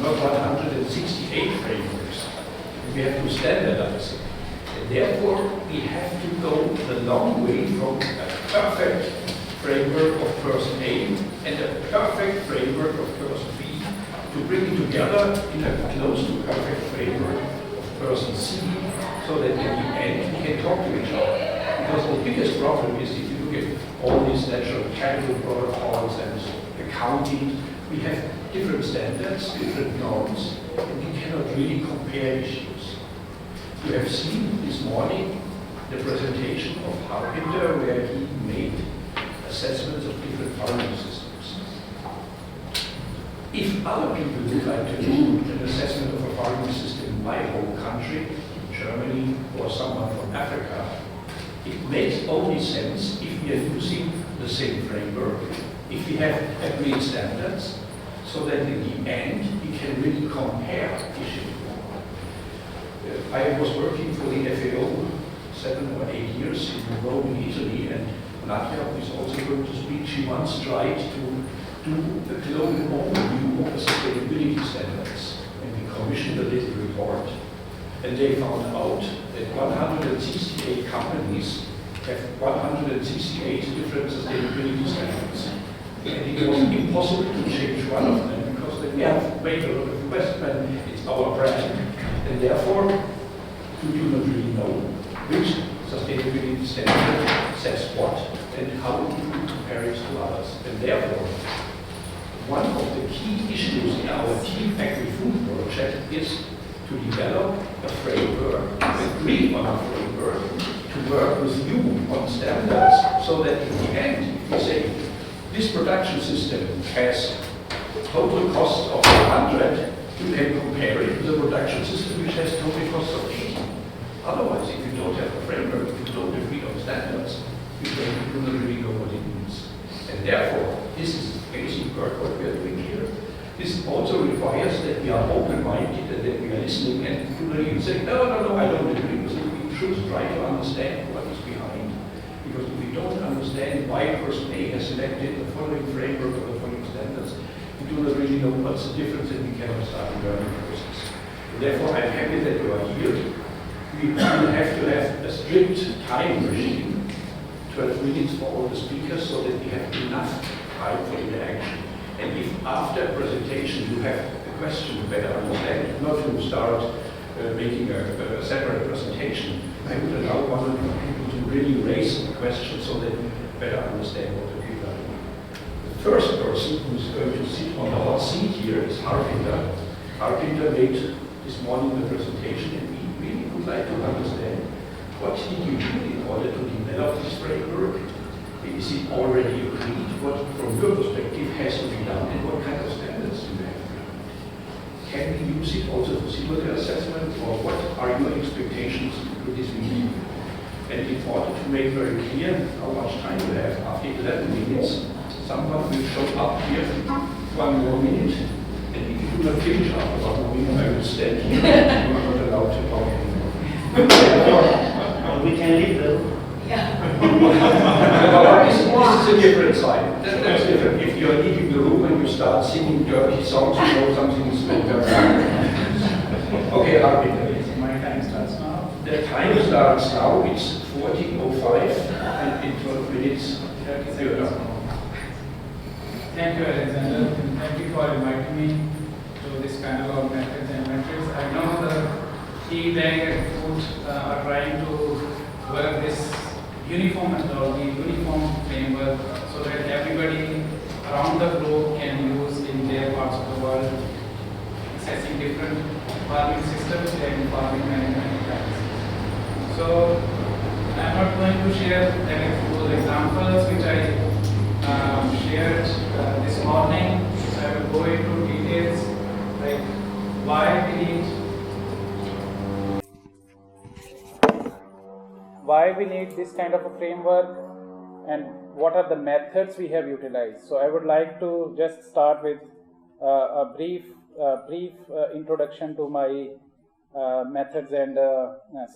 not 168 frameworks. We have to standardize it. And therefore, we have to go the long way from a perfect framework of person A and a perfect framework of person B to bring it together in a close to perfect framework of person C, so that in the end we can talk to each other. Because the biggest problem is if you look at all these natural capital protocols and accounting, we have different standards, different norms, and we cannot really compare issues. You have seen this morning the presentation of Harpinder, where he made assessments of different farming systems. If other people would like to do an assessment of a farming system in my home country, Germany, or someone from Africa, it makes only sense if we are using the same framework, if we have agreed standards, so that in the end we can really compare issues. I was working for the FAO 7 or 8 years in Rome, Italy, and Nadia, who is also going to speak, she once tried to do a global overview of the sustainability standards. And we commissioned a little report. And they found out that 168 companies have 168 different sustainability standards. And it was impossible to change one of them because then we have made a lot of investment, it's our brand. And therefore, we do not really know which sustainability standard says what and how we compare it to others. And therefore, one of the key issues in our Team Agri-Food project is to develop a framework, agree on a framework, to work with you on standards, so that in the end, if we say this production system has total cost of 100, you can compare it with a production system which has total cost of 80. Otherwise, if you don't have a framework, if you don't agree on standards, you do not really know what it means. And therefore, this is basic work what we are doing here. This also requires that we are open-minded and that we are listening and do not even say, no, I don't agree with it. We should try to understand what is behind. Because if we don't understand why person A has selected the following framework or the following standards, we do not really know what's the difference and we cannot start a learning process. Therefore, I'm happy that you are here. We will have to have a strict time regime, 12 minutes for all the speakers, so that we have enough time for interaction. And if after a presentation you have a question to better understand, not to start making a separate presentation, I would allow one or two people to really raise a question so that we better understand what the people are doing. The first person who's going to sit on the hot seat here is Harpinder. Harpinder made this morning the presentation, and we really would like to understand what did you do in order to develop this framework? Is it already agreed? What, from your perspective, has to be done, and what kind of standards do you have? Can we use it also for similar assessment, or what are your expectations with this meeting? And in order to make very clear how much time you have, after 11 minutes, someone will show up here 1 more minute, and if you do not finish after 1 more minute, I will stand here. You are not allowed to talk anymore. We can leave them. This is a different side. That's different. If you are leaving the room and you start singing dirty songs, you know something is very Okay, Harpinder. My time starts now. The time starts now. It's 14:05, and in 12 minutes, 30 seconds. Thank you, Alexander. Thank you for inviting me to this panel of methods and metrics. I know the Team Agri-Food are trying to work this uniform methodology, uniform framework, so that everybody around the globe can use in their parts of the world, assessing different farming systems and farming management practices. So I'm not going to share those examples which I shared this morning. So I will go into details like why we need this kind of a framework and what are the methods we have utilized. So I would like to just start with a brief introduction to my methods and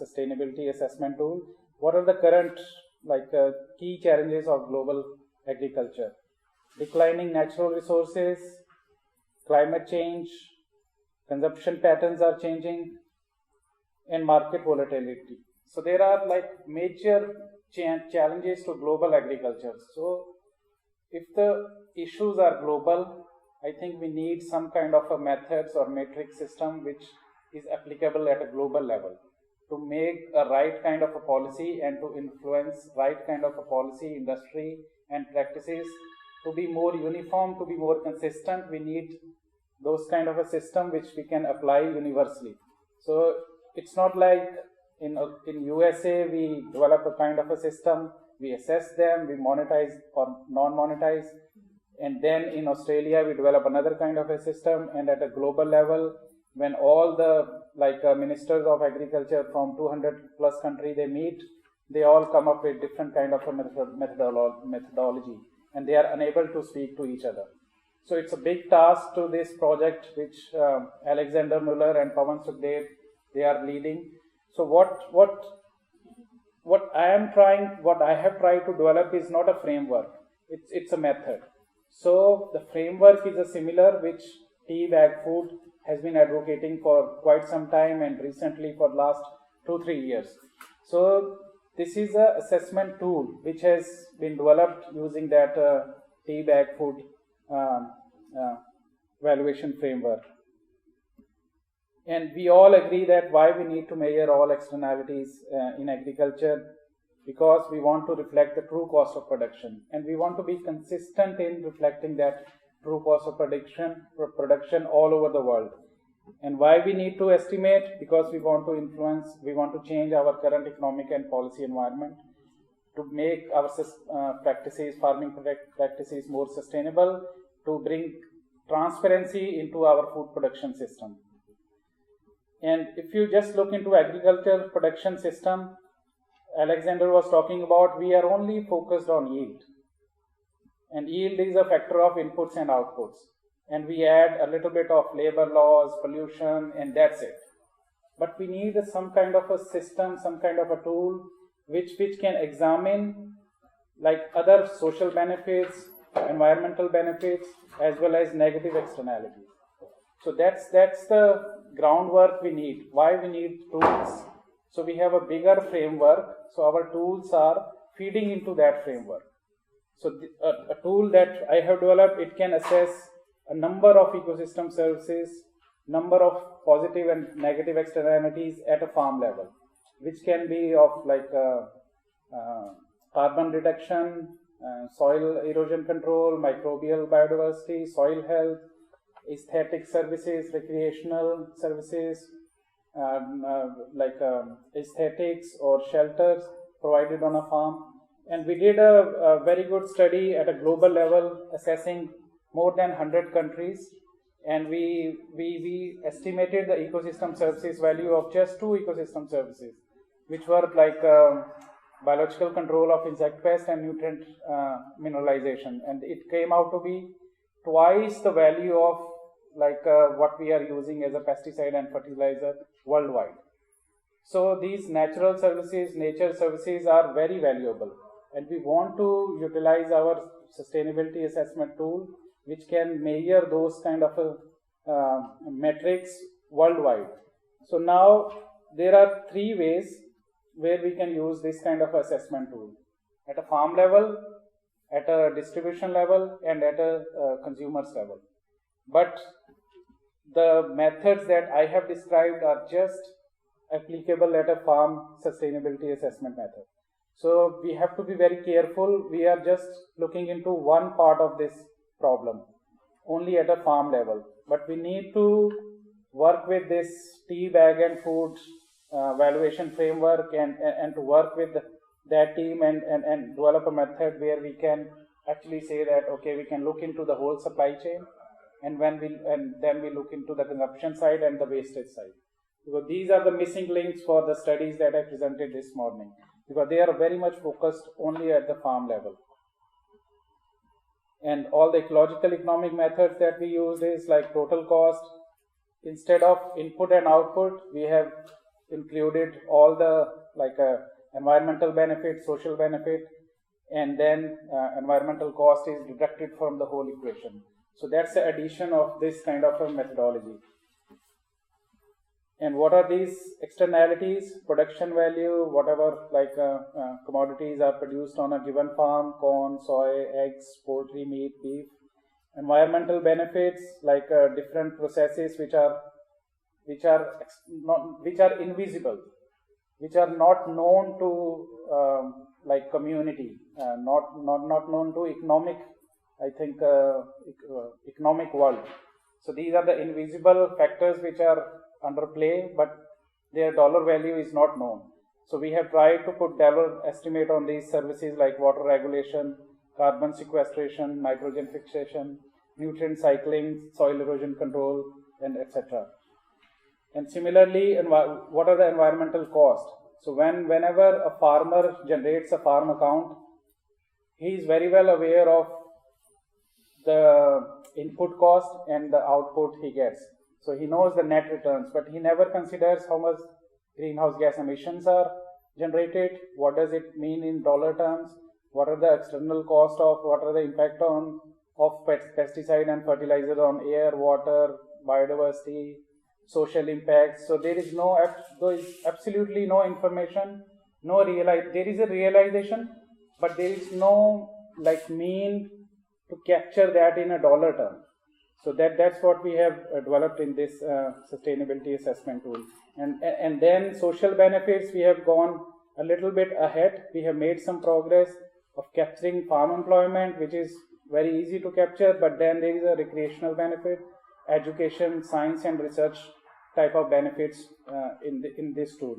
sustainability assessment tool. What are the current key challenges of global agriculture? Declining natural resources, climate change, consumption patterns are changing, and market volatility. So there are like major challenges to global agriculture. So if the issues are global, I think we need some kind of a methods or matrix system which is applicable at a global level to make a right kind of a policy and to influence right kind of a policy, industry and practices to be more uniform, to be more consistent. We need those kind of a system which we can apply universally. So it's not like in USA we develop a kind of a system, we assess them, we monetize or non-monetize, and then in Australia we develop another kind of a system, and at a global level when all the ministers of agriculture from 200 plus countries they meet, they all come up with different kind of a methodology, and they are unable to speak to each other. So it's a big task to this project which Alexander Muller and Pawan Sukhdev they are leading. So what I have tried to develop is not a framework, it's a method. So the framework is a similar which Tea Bag Food has been advocating for quite some time, and recently for the last 2-3 years. So this is an assessment tool which has been developed using that Tea Bag Food valuation framework. And we all agree that why we need to measure all externalities in agriculture, because we want to reflect the true cost of production, and we want to be consistent in reflecting that true cost of production all over the world. And why we need to estimate? Because we want to influence, we want to change our current economic and policy environment to make our farming practices more sustainable, to bring transparency into our food production system. And if you just look into agriculture production system, Alexander was talking about, we are only focused on yield. And yield is a factor of inputs and outputs. And we add a little bit of labor laws, pollution, and that's it. But we need some kind of a system, some kind of a tool which can examine like other social benefits, environmental benefits, as well as negative externalities. So that's the groundwork we need. Why we need tools? So we have a bigger framework. So our tools are feeding into that framework. So a tool that I have developed, it can assess a number of ecosystem services, number of positive and negative externalities at a farm level, which can be of carbon reduction, soil erosion control, microbial biodiversity, soil health, aesthetic services, recreational services, aesthetics or shelters provided on a farm. And we did a very good study at a global level assessing more than 100 countries, and we estimated the ecosystem services value of just 2 ecosystem services, which were biological control of insect pest and nutrient mineralization, and it came out to be twice the value of what we are using as a pesticide and fertilizer worldwide. So these natural services, nature services are very valuable, and we want to utilize our sustainability assessment tool which can measure those kind of metrics worldwide. So now there are 3 ways where we can use this kind of assessment tool: at a farm level, at a distribution level, and at a consumer's level. But the methods that I have described are just applicable at a farm sustainability assessment method. So we have to be very careful. We are just looking into one part of this problem, only at a farm level. But we need to work with this tea bag and food valuation framework and to work with that team and develop a method where we can actually say that, okay, we can look into the whole supply chain, and then we look into the consumption side and the wastage side. Because these are the missing links for the studies that I presented this morning, because they are very much focused only at the farm level. And all the ecological economic methods that we use is like total cost. Instead of input and output, we have included all the environmental benefit, social benefit, and then environmental cost is deducted from the whole equation. So that's the addition of this kind of a methodology. And what are these externalities? Production value, whatever commodities are produced on a given farm, corn, soy, eggs, poultry, meat, beef. Environmental benefits, like different processes which are invisible, which are not known to community, not known to economic, economic world. So these are the invisible factors which are under play, but their dollar value is not known. So we have tried to put dollar estimate on these services like water regulation, carbon sequestration, nitrogen fixation, nutrient cycling, soil erosion control, and etc. And similarly, what are the environmental costs? So whenever a farmer generates a farm account, he is very well aware of the input cost and the output he gets. So he knows the net returns, but he never considers how much greenhouse gas emissions are generated, what does it mean in dollar terms, what are the external costs what are the impact of pesticide and fertilizer on air, water, biodiversity, social impacts. So there is absolutely no information, there is a realization, but there is no mean to capture that in a dollar term. So that's what we have developed in this sustainability assessment tool. And then social benefits, we have gone a little bit ahead. We have made some progress of capturing farm employment, which is very easy to capture, but then there is a recreational benefit, education, science and research type of benefits in this tool.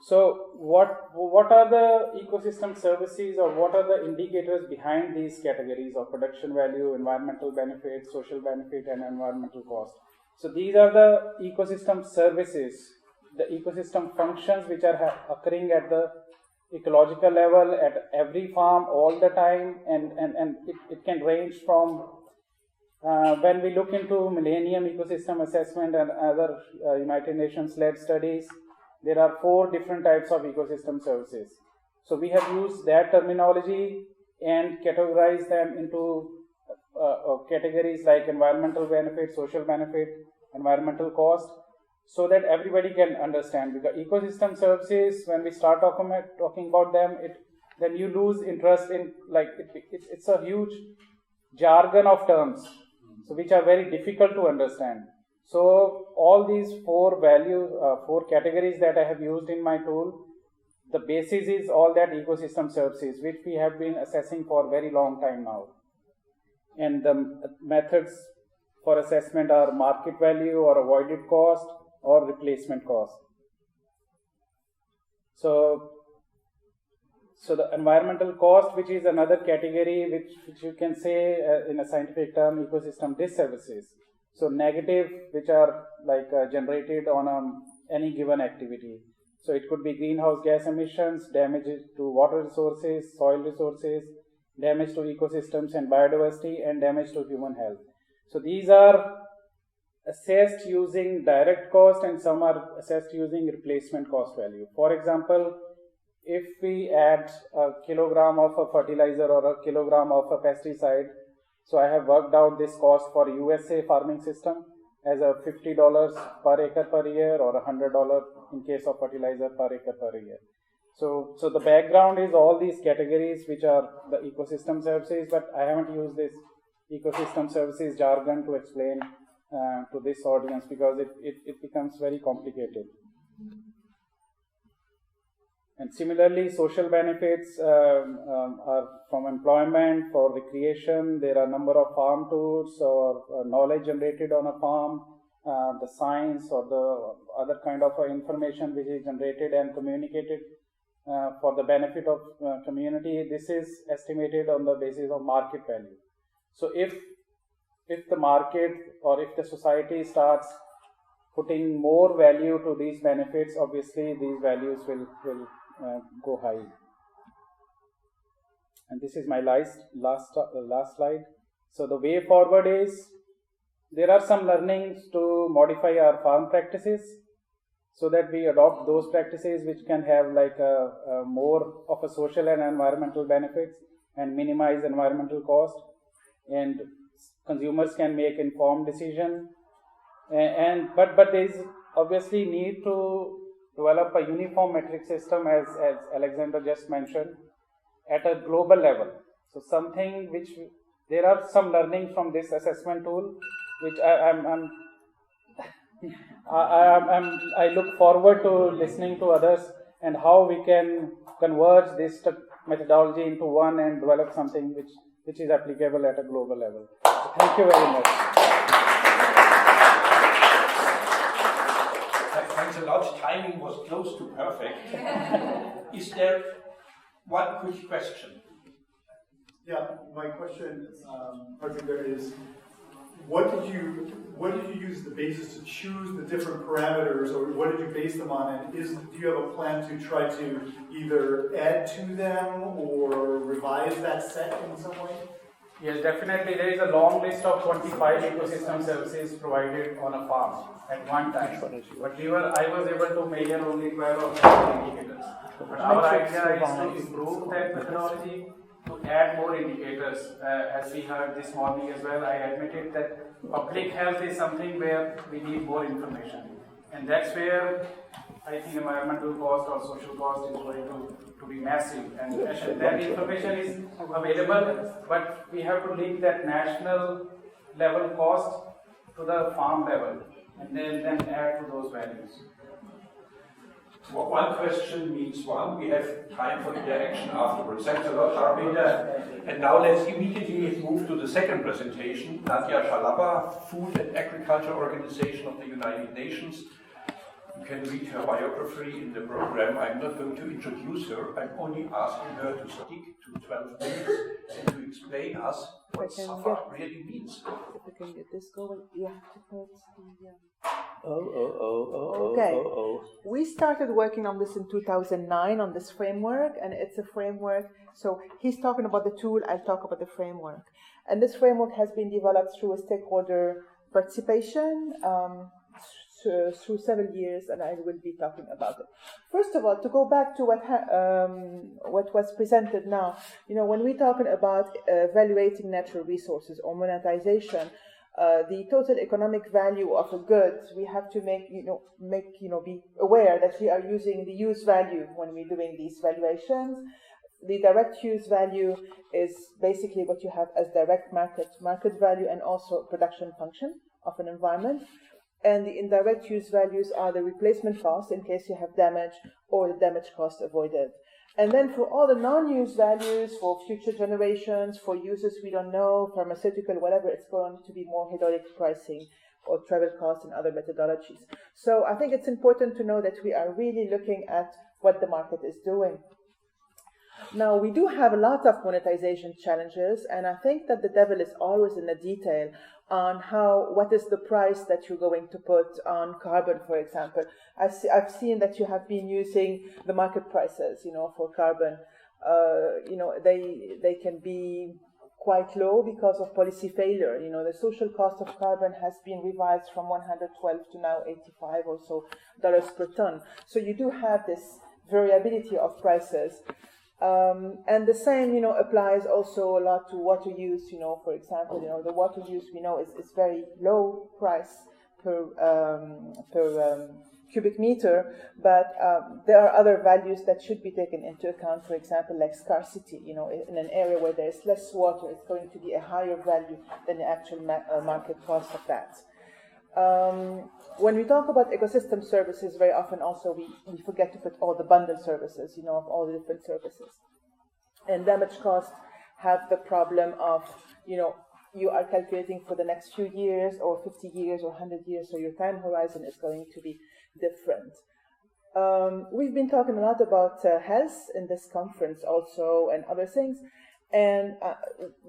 So what are the ecosystem services, or what are the indicators behind these categories of production value, environmental benefit, social benefit, and environmental cost? So these are the ecosystem services, the ecosystem functions which are occurring at the ecological level at every farm all the time, and it can range from when we look into Millennium Ecosystem Assessment and other United Nations led studies, there are 4 different types of ecosystem services. So we have used that terminology and categorized them into categories like environmental benefit, social benefit, environmental cost, so that everybody can understand. Because ecosystem services, when we start talking about them, then you lose interest in it's a huge jargon of terms, so which are very difficult to understand. So all these 4 categories that I have used in my tool, the basis is all that ecosystem services, which we have been assessing for a very long time now. And the methods for assessment are market value or avoided cost or replacement cost. So the environmental cost, which is another category which you can say in a scientific term, ecosystem disservices. So negative, which are generated on any given activity. So it could be greenhouse gas emissions, damage to water resources, soil resources, damage to ecosystems and biodiversity, and damage to human health. So these are assessed using direct cost, and some are assessed using replacement cost value. For example, if we add a kilogram of a fertilizer or a kilogram of a pesticide, so I have worked out this cost for USA farming system as a $50 per acre per year, or $100 in case of fertilizer per acre per year. So the background is all these categories which are the ecosystem services, but I haven't used this ecosystem services jargon to explain to this audience because it becomes very complicated. And similarly, social benefits are from employment, for recreation. There are a number of farm tours or knowledge generated on a farm, the science or the other kind of information which is generated and communicated for the benefit of community. This is estimated on the basis of market value. So if the market or if the society starts putting more value to these benefits, obviously these values will go high. And this is my last slide. So the way forward is, there are some learnings to modify our farm practices so that we adopt those practices which can have more of a social and environmental benefits and minimize environmental cost, and consumers can make informed decision. But there is obviously need to develop a uniform metric system, as Alexander just mentioned, at a global level. So something which there are some learning from this assessment tool, which I look forward to listening to others and how we can converge this methodology into one and develop something which is applicable at a global level. So thank you very much. Thanks a lot. Timing was close to perfect. Is there one quick question? Yeah, my question, Harpinder, is what did you use as the basis to choose the different parameters, or what did you base them on? And do you have a plan to try to either add to them or revise that set in some way? Yes, definitely. There is a long list of 25 ecosystem services provided on a farm at one time. But I was able to measure only 12 of the indicators. But our idea is to improve that methodology, to add more indicators. As we heard this morning as well, I admitted that public health is something where we need more information. And that's where I think environmental cost or social cost is going to be massive. And that information is available, but we have to link that national level cost to the farm level and then add to those values. Well, one question means one. We have time for interaction afterwards. Thanks a lot, Harpinder. And now let's immediately move to the second presentation. Nadia Scialabba, Food and Agriculture Organization of the United Nations. You can read her biography in the program. I'm not going to introduce her. I'm only asking her to stick to 12 minutes and to explain us what SAFA really means. If we can get this going, you have to put the... Okay. We started working on this in 2009 on this framework, and it's a framework. So he's talking about the tool, I'll talk about the framework. And this framework has been developed through a stakeholder participation through several years, and I will be talking about it. First of all, to go back to what was presented now, when we're talking about evaluating natural resources or monetization, the total economic value of a good, we have to be aware that we are using the use value when we're doing these valuations. The direct use value is basically what you have as direct market value and also production function of an environment. And the indirect use values are the replacement cost in case you have damage or the damage cost avoided. And then for all the non-use values, for future generations, for uses we don't know, pharmaceutical, whatever, it's going to be more hedonic pricing or travel costs and other methodologies. So I think it's important to know that we are really looking at what the market is doing. Now, we do have a lot of monetization challenges, and I think that the devil is always in the detail on what is the price that you're going to put on carbon, for example. I've seen that you have been using the market prices, for carbon. They can be quite low because of policy failure. The social cost of carbon has been revised from 112 to now 85 or so dollars per ton. So you do have this variability of prices. And the same, applies also a lot to water use. For example, the water use we know is very low price per cubic meter, but there are other values that should be taken into account. For example, like scarcity. In an area where there is less water, it's going to be a higher value than the actual market cost of that. When we talk about ecosystem services, very often also we forget to put all the bundle services, of all the different services. And damage costs have the problem of, you are calculating for the next few years or 50 years or 100 years, so your time horizon is going to be different. We've been talking a lot about health in this conference also and other things. And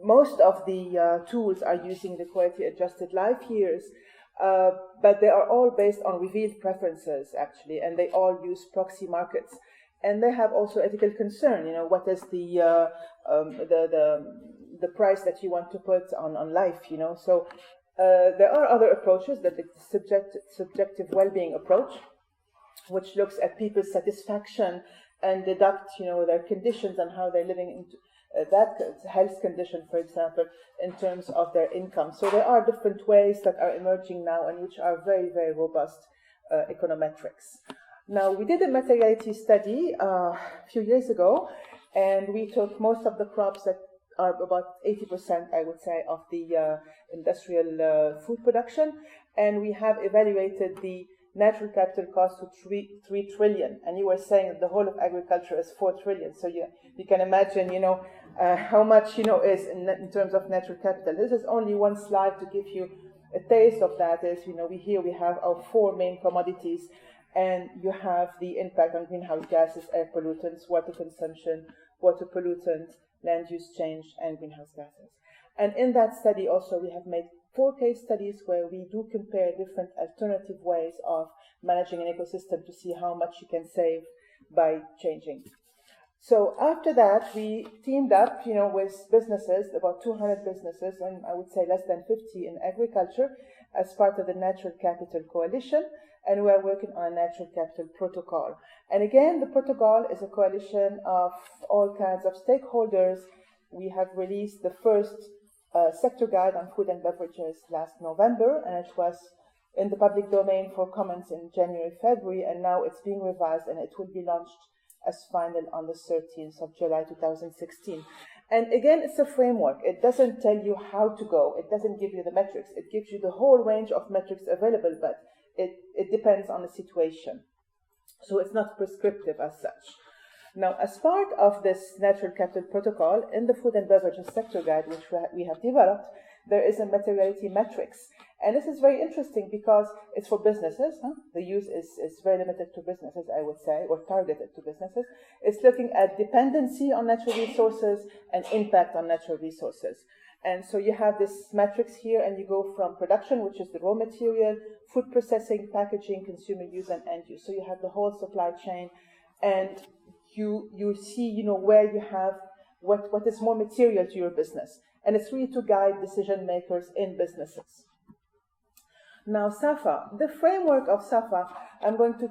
most of the tools are using the quality adjusted life years. But they are all based on revealed preferences, actually, and they all use proxy markets. And they have also ethical concern. What is the price that you want to put on life? So there are other approaches, that the subjective well-being approach, which looks at people's satisfaction and deduct, their conditions and how they're living that health condition, for example, in terms of their income. So there are different ways that are emerging now and which are very, very robust econometrics. Now, we did a materiality study a few years ago, and we took most of the crops that are about 80%, I would say, of the industrial food production, and we have evaluated the natural capital cost to 3 trillion, and you were saying that the whole of agriculture is 4 trillion, so you can imagine, how much, is in terms of natural capital. This is only one slide to give you a taste of that. Is, we have our 4 main commodities, and you have the impact on greenhouse gases, air pollutants, water consumption, water pollutants, land use change, and greenhouse gases. And in that study also we have made 4 case studies where we do compare different alternative ways of managing an ecosystem to see how much you can save by changing. So after that, we teamed up, with businesses, about 200 businesses, and I would say less than 50 in agriculture, as part of the Natural Capital Coalition, and we are working on a Natural Capital Protocol. And again, the protocol is a coalition of all kinds of stakeholders. We have released the first sector guide on food and beverages last November, and it was in the public domain for comments in January, February, and now it's being revised and it will be launched as final on the 13th of July 2016. And again, it's a framework. It doesn't tell you how to go. It doesn't give you the metrics. It gives you the whole range of metrics available, but it depends on the situation. So it's not prescriptive as such. Now, as part of this Natural Capital Protocol, in the Food and Beverages Sector Guide, which we have developed, there is a materiality matrix. And this is very interesting because it's for businesses. The use is very limited to businesses, I would say, or targeted to businesses. It's looking at dependency on natural resources and impact on natural resources. And so you have this matrix here, and you go from production, which is the raw material, food processing, packaging, consumer use, and end use. So you have the whole supply chain, and you see, where you have what is more material to your business. And it's really to guide decision makers in businesses. Now, SAFA, the framework of SAFA, I'm going to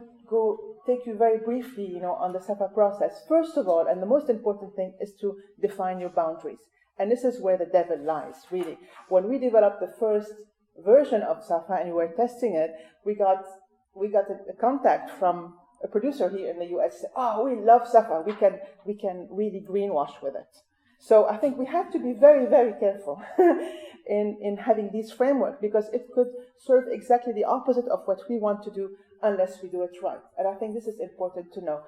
take you very briefly, on the SAFA process. First of all, and the most important thing is to define your boundaries. And this is where the devil lies, really. When we developed the first version of SAFA and we were testing it, we got a contact from a producer here in the US. Oh, we love SAFA. We can really greenwash with it. So I think we have to be very, very careful in having these frameworks, because it could serve exactly the opposite of what we want to do unless we do it right. And I think this is important to know.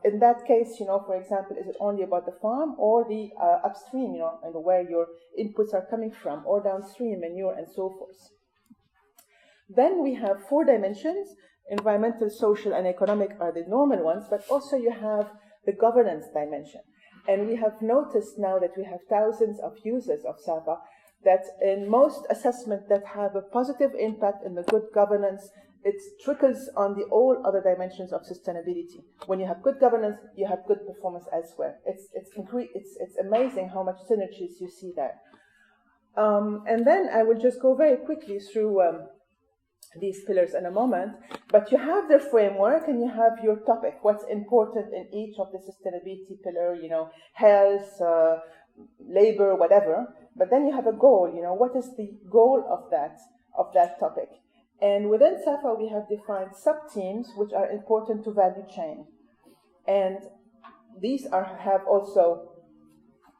In that case, for example, is it only about the farm or the upstream, and where your inputs are coming from, or downstream, manure, and so forth. Then we have 4 dimensions. Environmental, social, and economic are the normal ones, but also you have the governance dimension. And we have noticed now that we have thousands of users of SAFA, that in most assessments that have a positive impact in the good governance, it trickles on the all other dimensions of sustainability. When you have good governance, you have good performance elsewhere. It's amazing how much synergies you see there. And then I will just go very quickly through these pillars in a moment, but you have the framework and you have your topic, what's important in each of the sustainability pillar, health, labor, whatever. But then you have a goal, what is the goal of that topic? And within SAFA, we have defined sub-themes which are important to value chain. And these have also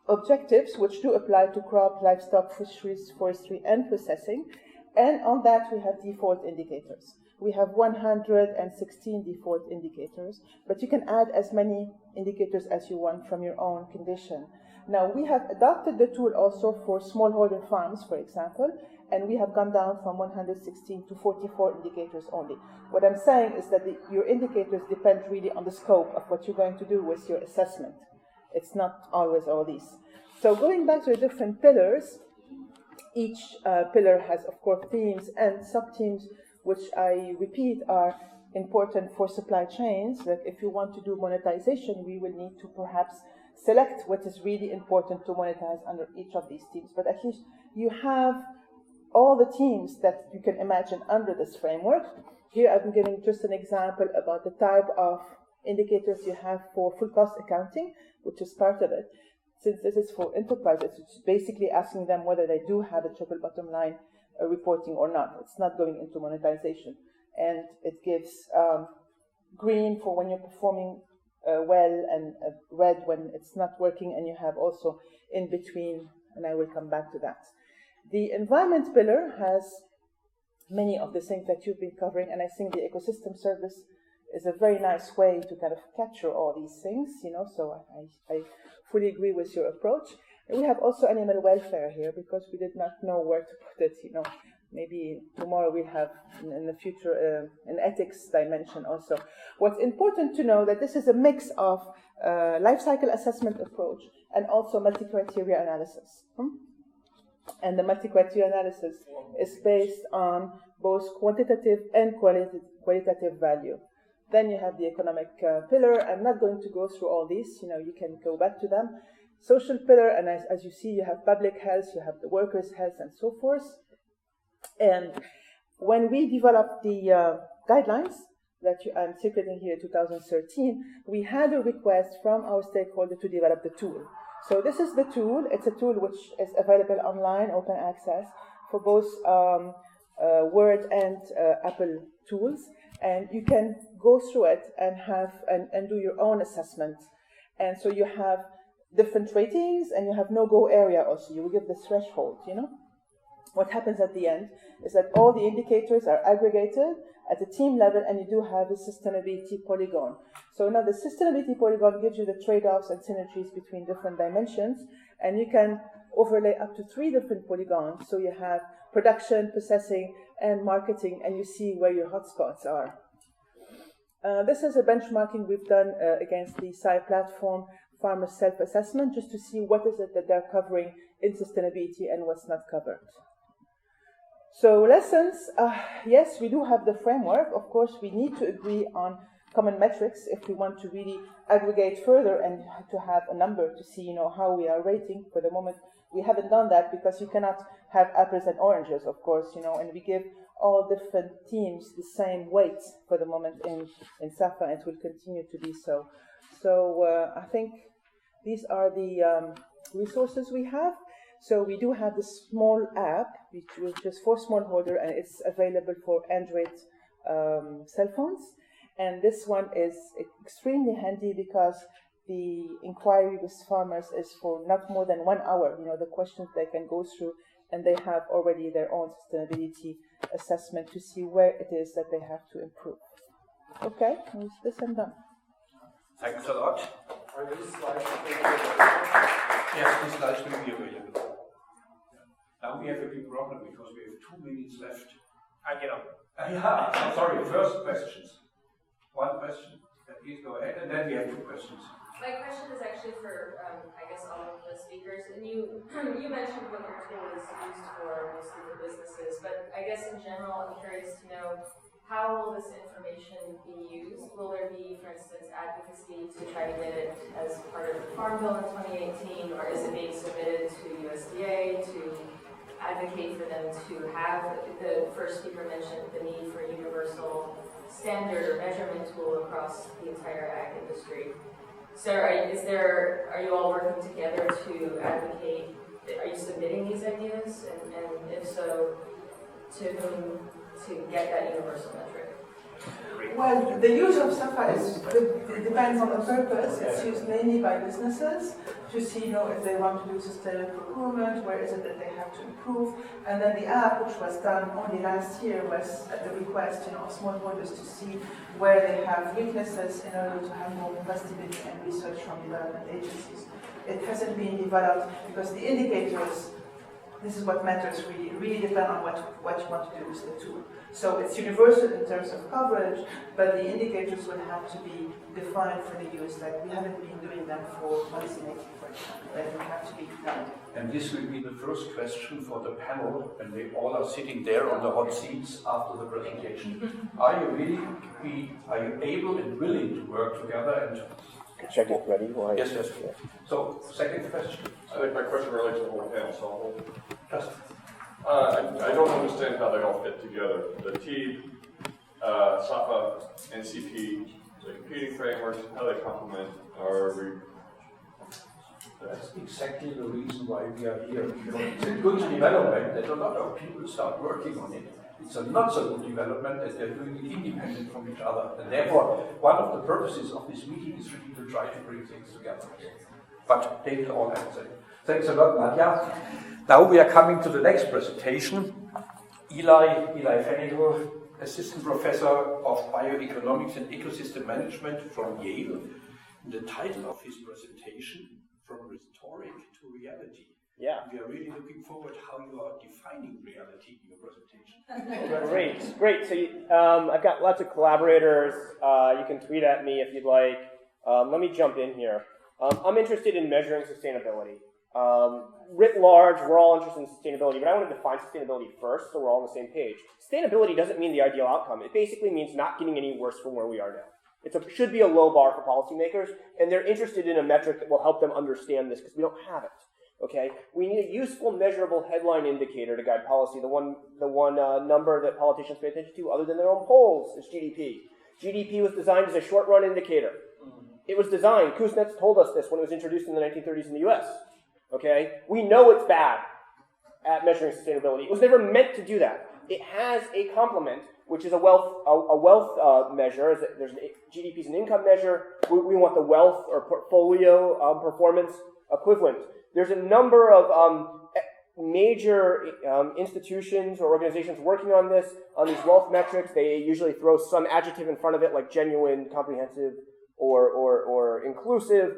objectives which do apply to crop, livestock, fisheries, forestry, and processing. And on that, we have default indicators. We have 116 default indicators, but you can add as many indicators as you want from your own condition. Now, we have adopted the tool also for smallholder farms, for example, and we have gone down from 116 to 44 indicators only. What I'm saying is that your indicators depend really on the scope of what you're going to do with your assessment. It's not always all these. So going back to the different pillars, each pillar has, of course, themes and sub-themes, which I repeat are important for supply chains. That if you want to do monetization, we will need to perhaps select what is really important to monetize under each of these themes. But at least you have all the themes that you can imagine under this framework. Here I'm giving just an example about the type of indicators you have for full cost accounting, which is part of it. since this is for enterprises, it's basically asking them whether they do have a triple bottom line reporting or not. It's not going into monetization. And it gives green for when you're performing well, and red when it's not working, and you have also in between, and I will come back to that. The environment pillar has many of the things that you've been covering, and I think the ecosystem service is a very nice way to kind of capture all these things, so I fully agree with your approach. And we have also animal welfare here because we did not know where to put it, Maybe tomorrow we'll have in the future an ethics dimension also. What's important to know that this is a mix of life cycle assessment approach and also multi-criteria analysis. And the multi-criteria analysis is based on both quantitative and qualitative value. Then you have the economic pillar. I'm not going to go through all these. You can go back to them. Social pillar, and as you see, you have public health, you have the workers' health, and so forth. And when we developed the guidelines that I'm circulating here in 2013, we had a request from our stakeholder to develop the tool. So this is the tool. It's a tool which is available online, open access, for both Word and Apple tools. And you can go through it and have and do your own assessment. And so you have different ratings, and you have no-go area also. You will give the threshold, What happens at the end is that all the indicators are aggregated at the team level, and you do have a sustainability polygon. So now the sustainability polygon gives you the trade-offs and synergies between different dimensions, and you can overlay up to 3 different polygons. So you have production, processing, and marketing, and you see where your hotspots are. This is a benchmarking we've done against the SCI platform farmer self-assessment, just to see what is it that they're covering in sustainability and what's not covered. So lessons, yes, we do have the framework. Of course, we need to agree on common metrics if we want to really aggregate further and to have a number to see, how we are rating. For the moment, we haven't done that because you cannot have apples and oranges, of course, and we give all different teams the same weight for the moment in SAFA, and it will continue to be so. So I think these are the resources we have. So we do have the small app, which is for smallholder, and it's available for Android cell phones. And this one is extremely handy because the inquiry with farmers is for not more than 1 hour. The questions they can go through, and they have already their own sustainability assessment to see where it is that they have to improve. Okay, with this I'm done. Thanks a lot. Are these slides Yes, these slides will be available. Now we have a big problem because we have 2 minutes left. Sorry, first questions. One question. Please go ahead, and then we have 2 questions. My question is actually for, I guess, all of the speakers. And you mentioned what your tool is used for, mostly for businesses. But I guess in general, I'm curious to know, how will this information be used? Will there be, for instance, advocacy to try to get it as part of the Farm Bill in 2018, or is it being submitted to USDA to advocate for them to have, the first speaker mentioned the need for a universal standard or measurement tool across the entire ag industry. So are you all working together to advocate, are you submitting these ideas? And if so, to whom to get that universal metric? Well, the use of SAFA it depends on the purpose. It's used mainly by businesses to see, if they want to do sustainable procurement, where is it that they have to improve. And then the app, which was done only last year, was at the request, of smallholders to see where they have weaknesses in order to have more investigative and research from development agencies. It hasn't been developed because the indicators, this is what matters really depend on what you want to do with the tool. So it's universal in terms of coverage, but the indicators will have to be defined for the use. Like we haven't been doing them for policymaking, for example. They will have to be done. And this will be the first question for the panel, and they all are sitting there on the hot seats after the presentation. Are you able and willing to work together and check it ready? Why? Yes. So, second question. I think my question relates to the whole panel, so Just I don't understand how they all fit together. The T, SAFA, NCP, the competing frameworks, how they complement, or That's exactly the reason why we are here. Because it's a good development that a lot of people start working on it. It's a not so good development that they're doing it independent from each other. And therefore, one of the purposes of this meeting is really to try to bring things together. But they will all answer. Thanks a lot, Nadia. Now we are coming to the next presentation. Eli Fenichel, Assistant Professor of Bioeconomics and Ecosystem Management from Yale. The title of his presentation, From Rhetoric to Reality. Yeah. We are really looking forward how you are defining reality in your presentation. Great. So I've got lots of collaborators. You can tweet at me if you'd like. Let me jump in here. I'm interested in measuring sustainability. Writ large, we're all interested in sustainability, but I want to define sustainability first so we're all on the same page. Sustainability doesn't mean the ideal outcome. It basically means not getting any worse from where we are now. It should be a low bar for policymakers, and they're interested in a metric that will help them understand this because we don't have it. Okay, we need a useful, measurable headline indicator to guide policy. The one number that politicians pay attention to, other than their own polls, is GDP. GDP was designed as a short-run indicator. It was designed. Kuznets told us this when it was introduced in the 1930s in the U.S. Okay, we know it's bad at measuring sustainability. It was never meant to do that. It has a complement, which is a wealth measure. There's GDP is an income measure. We want the wealth or portfolio performance equivalent. There's a number of major institutions or organizations working on this, on these wealth metrics. They usually throw some adjective in front of it, like genuine, comprehensive, or inclusive.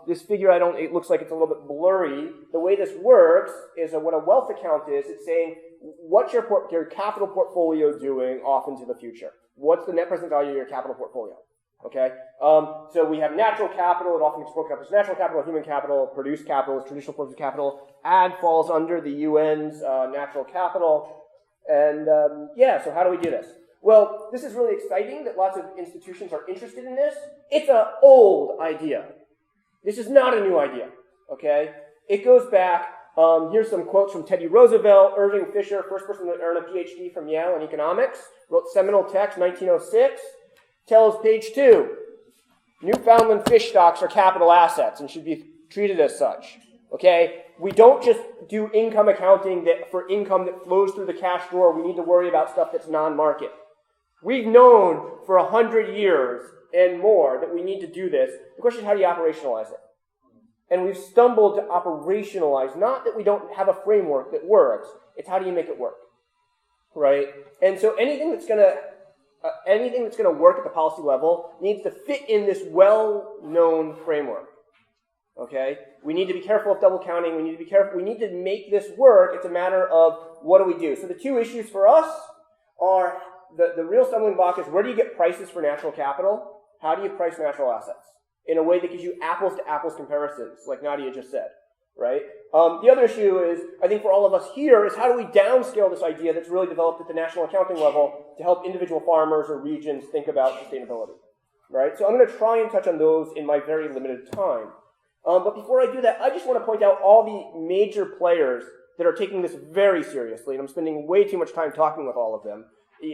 This figure, it looks like it's a little bit blurry. The way this works is what a wealth account is. It's saying, what's your capital portfolio doing off into the future? What's the net present value of your capital portfolio? Okay, so we have natural capital. It often gets broken up as natural capital, human capital, produced capital is traditional forms of capital. Ag falls under the UN's natural capital. And so how do we do this? Well, this is really exciting that lots of institutions are interested in this. It's an old idea. This is not a new idea, okay? It goes back, here's some quotes from Teddy Roosevelt, Irving Fisher, first person to earn a PhD from Yale in economics, wrote seminal text, 1906, tells page 2, Newfoundland fish stocks are capital assets and should be treated as such, okay? We don't just do income accounting for income that flows through the cash drawer. We need to worry about stuff that's non-market. We've known for 100 years and more that we need to do this. The question is, how do you operationalize it? And we've stumbled to operationalize, not that we don't have a framework that works, it's how do you make it work, right? And so anything that's going to work at the policy level needs to fit in this well-known framework, okay? We need to be careful of double counting. We need to make this work. It's a matter of what do we do? So the two issues for us are the real stumbling block is, where do you get prices for natural capital? How do you price natural assets in a way that gives you apples-to-apples comparisons, like Nadia just said, right? The other issue is, I think for all of us here, is how do we downscale this idea that's really developed at the national accounting level to help individual farmers or regions think about sustainability, right? So I'm going to try and touch on those in my very limited time. But before I do that, I just want to point out all the major players that are taking this very seriously, and I'm spending way too much time talking with all of them.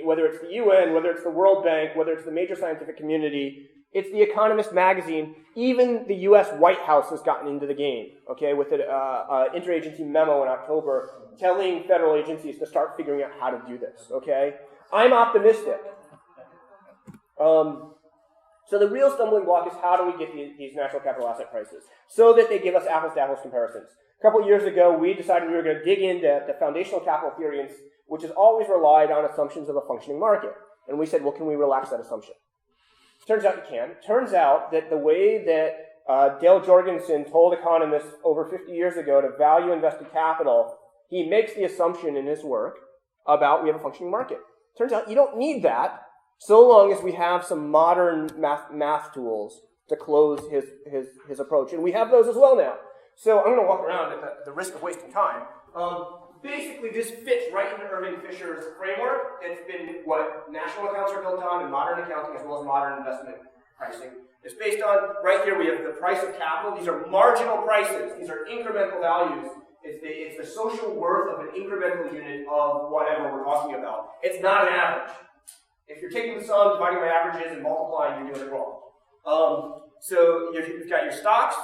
Whether it's the UN, whether it's the World Bank, whether it's the major scientific community, it's the Economist magazine, even the U.S. White House has gotten into the game, okay, with an interagency memo in October telling federal agencies to start figuring out how to do this, okay? I'm optimistic. So the real stumbling block is, how do we get these natural capital asset prices so that they give us apples-to-apples comparisons? A couple of years ago, we decided we were going to dig into the foundational capital theory, which has always relied on assumptions of a functioning market. And we said, well, can we relax that assumption? Turns out you can. Turns out that the way that Dale Jorgensen told economists over 50 years ago to value invested capital, he makes the assumption in his work about we have a functioning market. Turns out you don't need that so long as we have some modern math tools to close his approach. And we have those as well now. So I'm going to walk around at the risk of wasting time. Basically, this fits right into Irving Fisher's framework. It's been what national accounts are built on, and modern accounting as well as modern investment pricing. It's based on, right here we have the price of capital. These are marginal prices. These are incremental values. It's the social worth of an incremental unit of whatever we're talking about. It's not an average. If you're taking the sum, dividing by averages, and multiplying, you're doing it wrong. So you've got your stocks.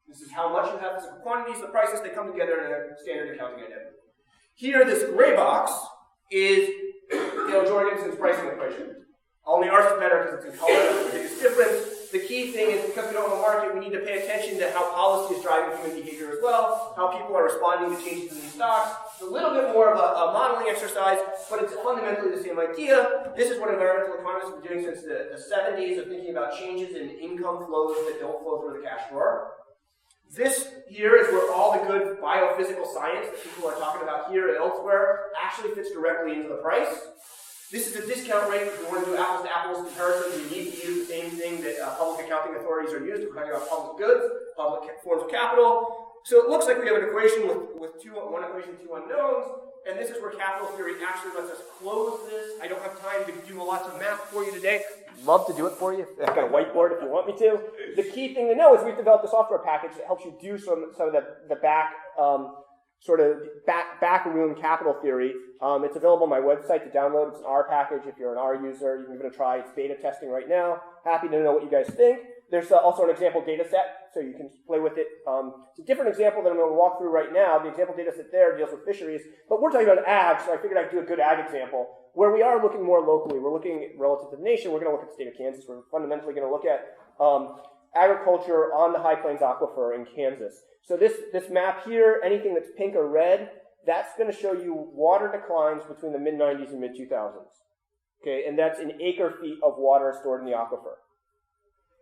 This is how much you have physical quantities, the prices, they come together in a standard accounting identity. Here, this gray box is Dale Jorgensen's pricing equation. Only ours is better because it's in color. That's the biggest difference. The key thing is because we don't own a market, we need to pay attention to how policy is driving human behavior as well, how people are responding to changes in these stocks. It's a little bit more of a modeling exercise, but it's fundamentally the same idea. This is what environmental economists have been doing since the 70s, of thinking about changes in income flows that don't flow through the cash drawer. This here is where all the good biophysical science that people are talking about here and elsewhere actually fits directly into the price. This is a discount rate. If you want to do apples-to-apples comparisons, you need to use the same thing that public accounting authorities are used. We're talking about public goods, public forms of capital. So it looks like we have an equation with one equation, two unknowns, and this is where capital theory actually lets us close this. I don't have time to do lots of math for you today. Love to do it for you. I've got a whiteboard if you want me to. The key thing to know is we've developed a software package that helps you do some of the back backroom capital theory. It's available on my website to download. It's an R package. If you're an R user, you can give it a try. It's beta testing right now. Happy to know what you guys think. There's also an example data set, so you can play with it. It's a different example that I'm going to walk through right now. The example data set there deals with fisheries, but we're talking about ag, so I figured I'd do a good ag example where we are looking more locally. We're looking relative to the nation. We're going to look at the state of Kansas. We're fundamentally going to look at agriculture on the High Plains Aquifer in Kansas. So this map here, anything that's pink or red, that's going to show you water declines between the mid-90s and mid-2000s. Okay, and that's in acre-feet of water stored in the aquifer.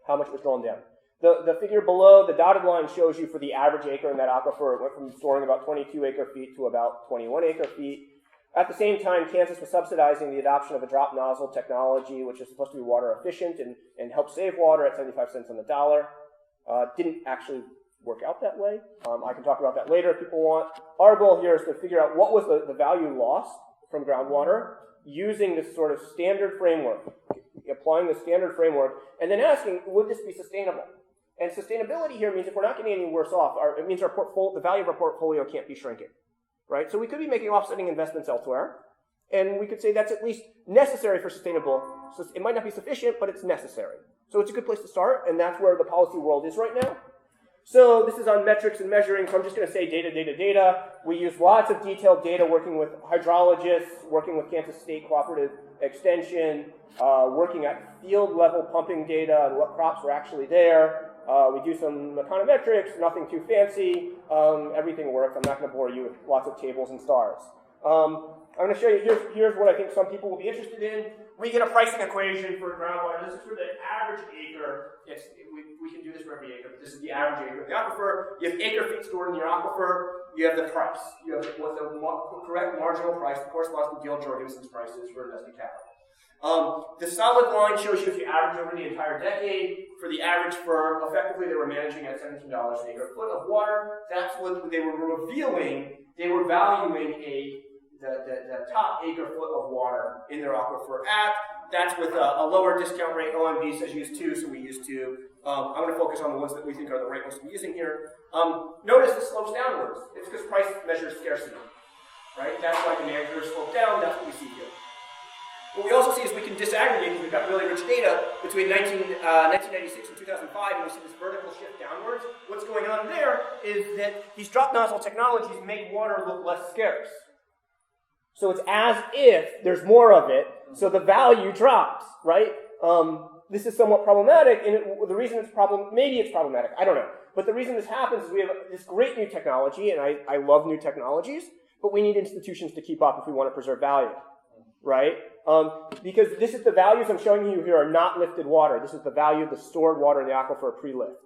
How much was drawn down. The figure below, the dotted line, shows you for the average acre in that aquifer, it went from storing about 22 acre-feet to about 21 acre-feet. At the same time, Kansas was subsidizing the adoption of a drop nozzle technology, which is supposed to be water efficient and help save water at 75 cents on the dollar. Didn't actually work out that way. I can talk about that later if people want. Our goal here is to figure out what was the value lost from groundwater using this sort of standard framework, applying the standard framework, and then asking, would this be sustainable? And sustainability here means if we're not getting any worse off, it means the value of our portfolio can't be shrinking, right? So we could be making offsetting investments elsewhere, and we could say that's at least necessary for sustainable. So it might not be sufficient, but it's necessary. So it's a good place to start, and that's where the policy world is right now. So this is on metrics and measuring, so I'm just going to say data, data, data. We use lots of detailed data working with hydrologists, working with Kansas State Cooperative Extension, working at field level pumping data and what crops were actually there. We do some econometrics, nothing too fancy. Everything works. I'm not going to bore you with lots of tables and stars. I'm going to show you, here's what I think some people will be interested in. We get a pricing equation for groundwater. This is for the average acre. We can do this for every acre, but this is the average acre of the aquifer. You have acre feet stored in your aquifer. You have the price. You have what the correct marginal price that corresponds to Dale Jorgensen's prices for invested capital. The solid line shows you if you average over the entire decade. For the average firm, effectively they were managing at $17 an acre foot of water. That's what they were revealing. They were valuing the top acre foot of water in their aquifer at. That's with a lower discount rate. OMB says use 2, so we use 2. I'm going to focus on the ones that we think are the right ones to be using here. Notice this slopes downwards. It's because price measures scarcity, right? That's why demand curves slope down. That's what we see here. What we also see is we can disaggregate, because we've got really rich data between 1996 and 2005, and we see this vertical shift downwards. What's going on there is that these drop nozzle technologies make water look less scarce. So it's as if there's more of it, so the value drops, right? This is somewhat problematic, and the reason it's maybe it's problematic, I don't know. But the reason this happens is we have this great new technology, and I love new technologies, but we need institutions to keep up if we want to preserve value, right? Because this is the values I'm showing you here are not lifted water. This is the value of the stored water in the aquifer pre-lift,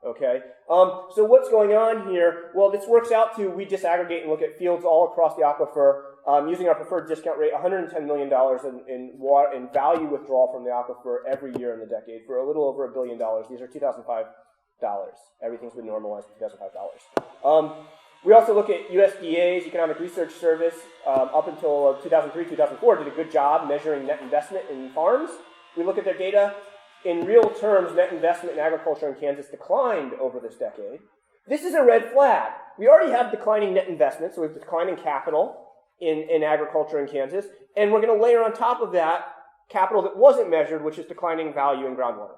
okay? So what's going on here? Well, this works out to, we disaggregate and look at fields all across the aquifer, using our preferred discount rate, $110 million in value withdrawal from the aquifer every year in the decade for a little over $1 billion. These are 2005 dollars. Everything's been normalized to 2005 dollars. We also look at USDA's Economic Research Service up until 2003, 2004, did a good job measuring net investment in farms. We look at their data. In real terms, net investment in agriculture in Kansas declined over this decade. This is a red flag. We already have declining net investment, so we have declining capital in agriculture in Kansas, and we're going to layer on top of that capital that wasn't measured, which is declining value in groundwater,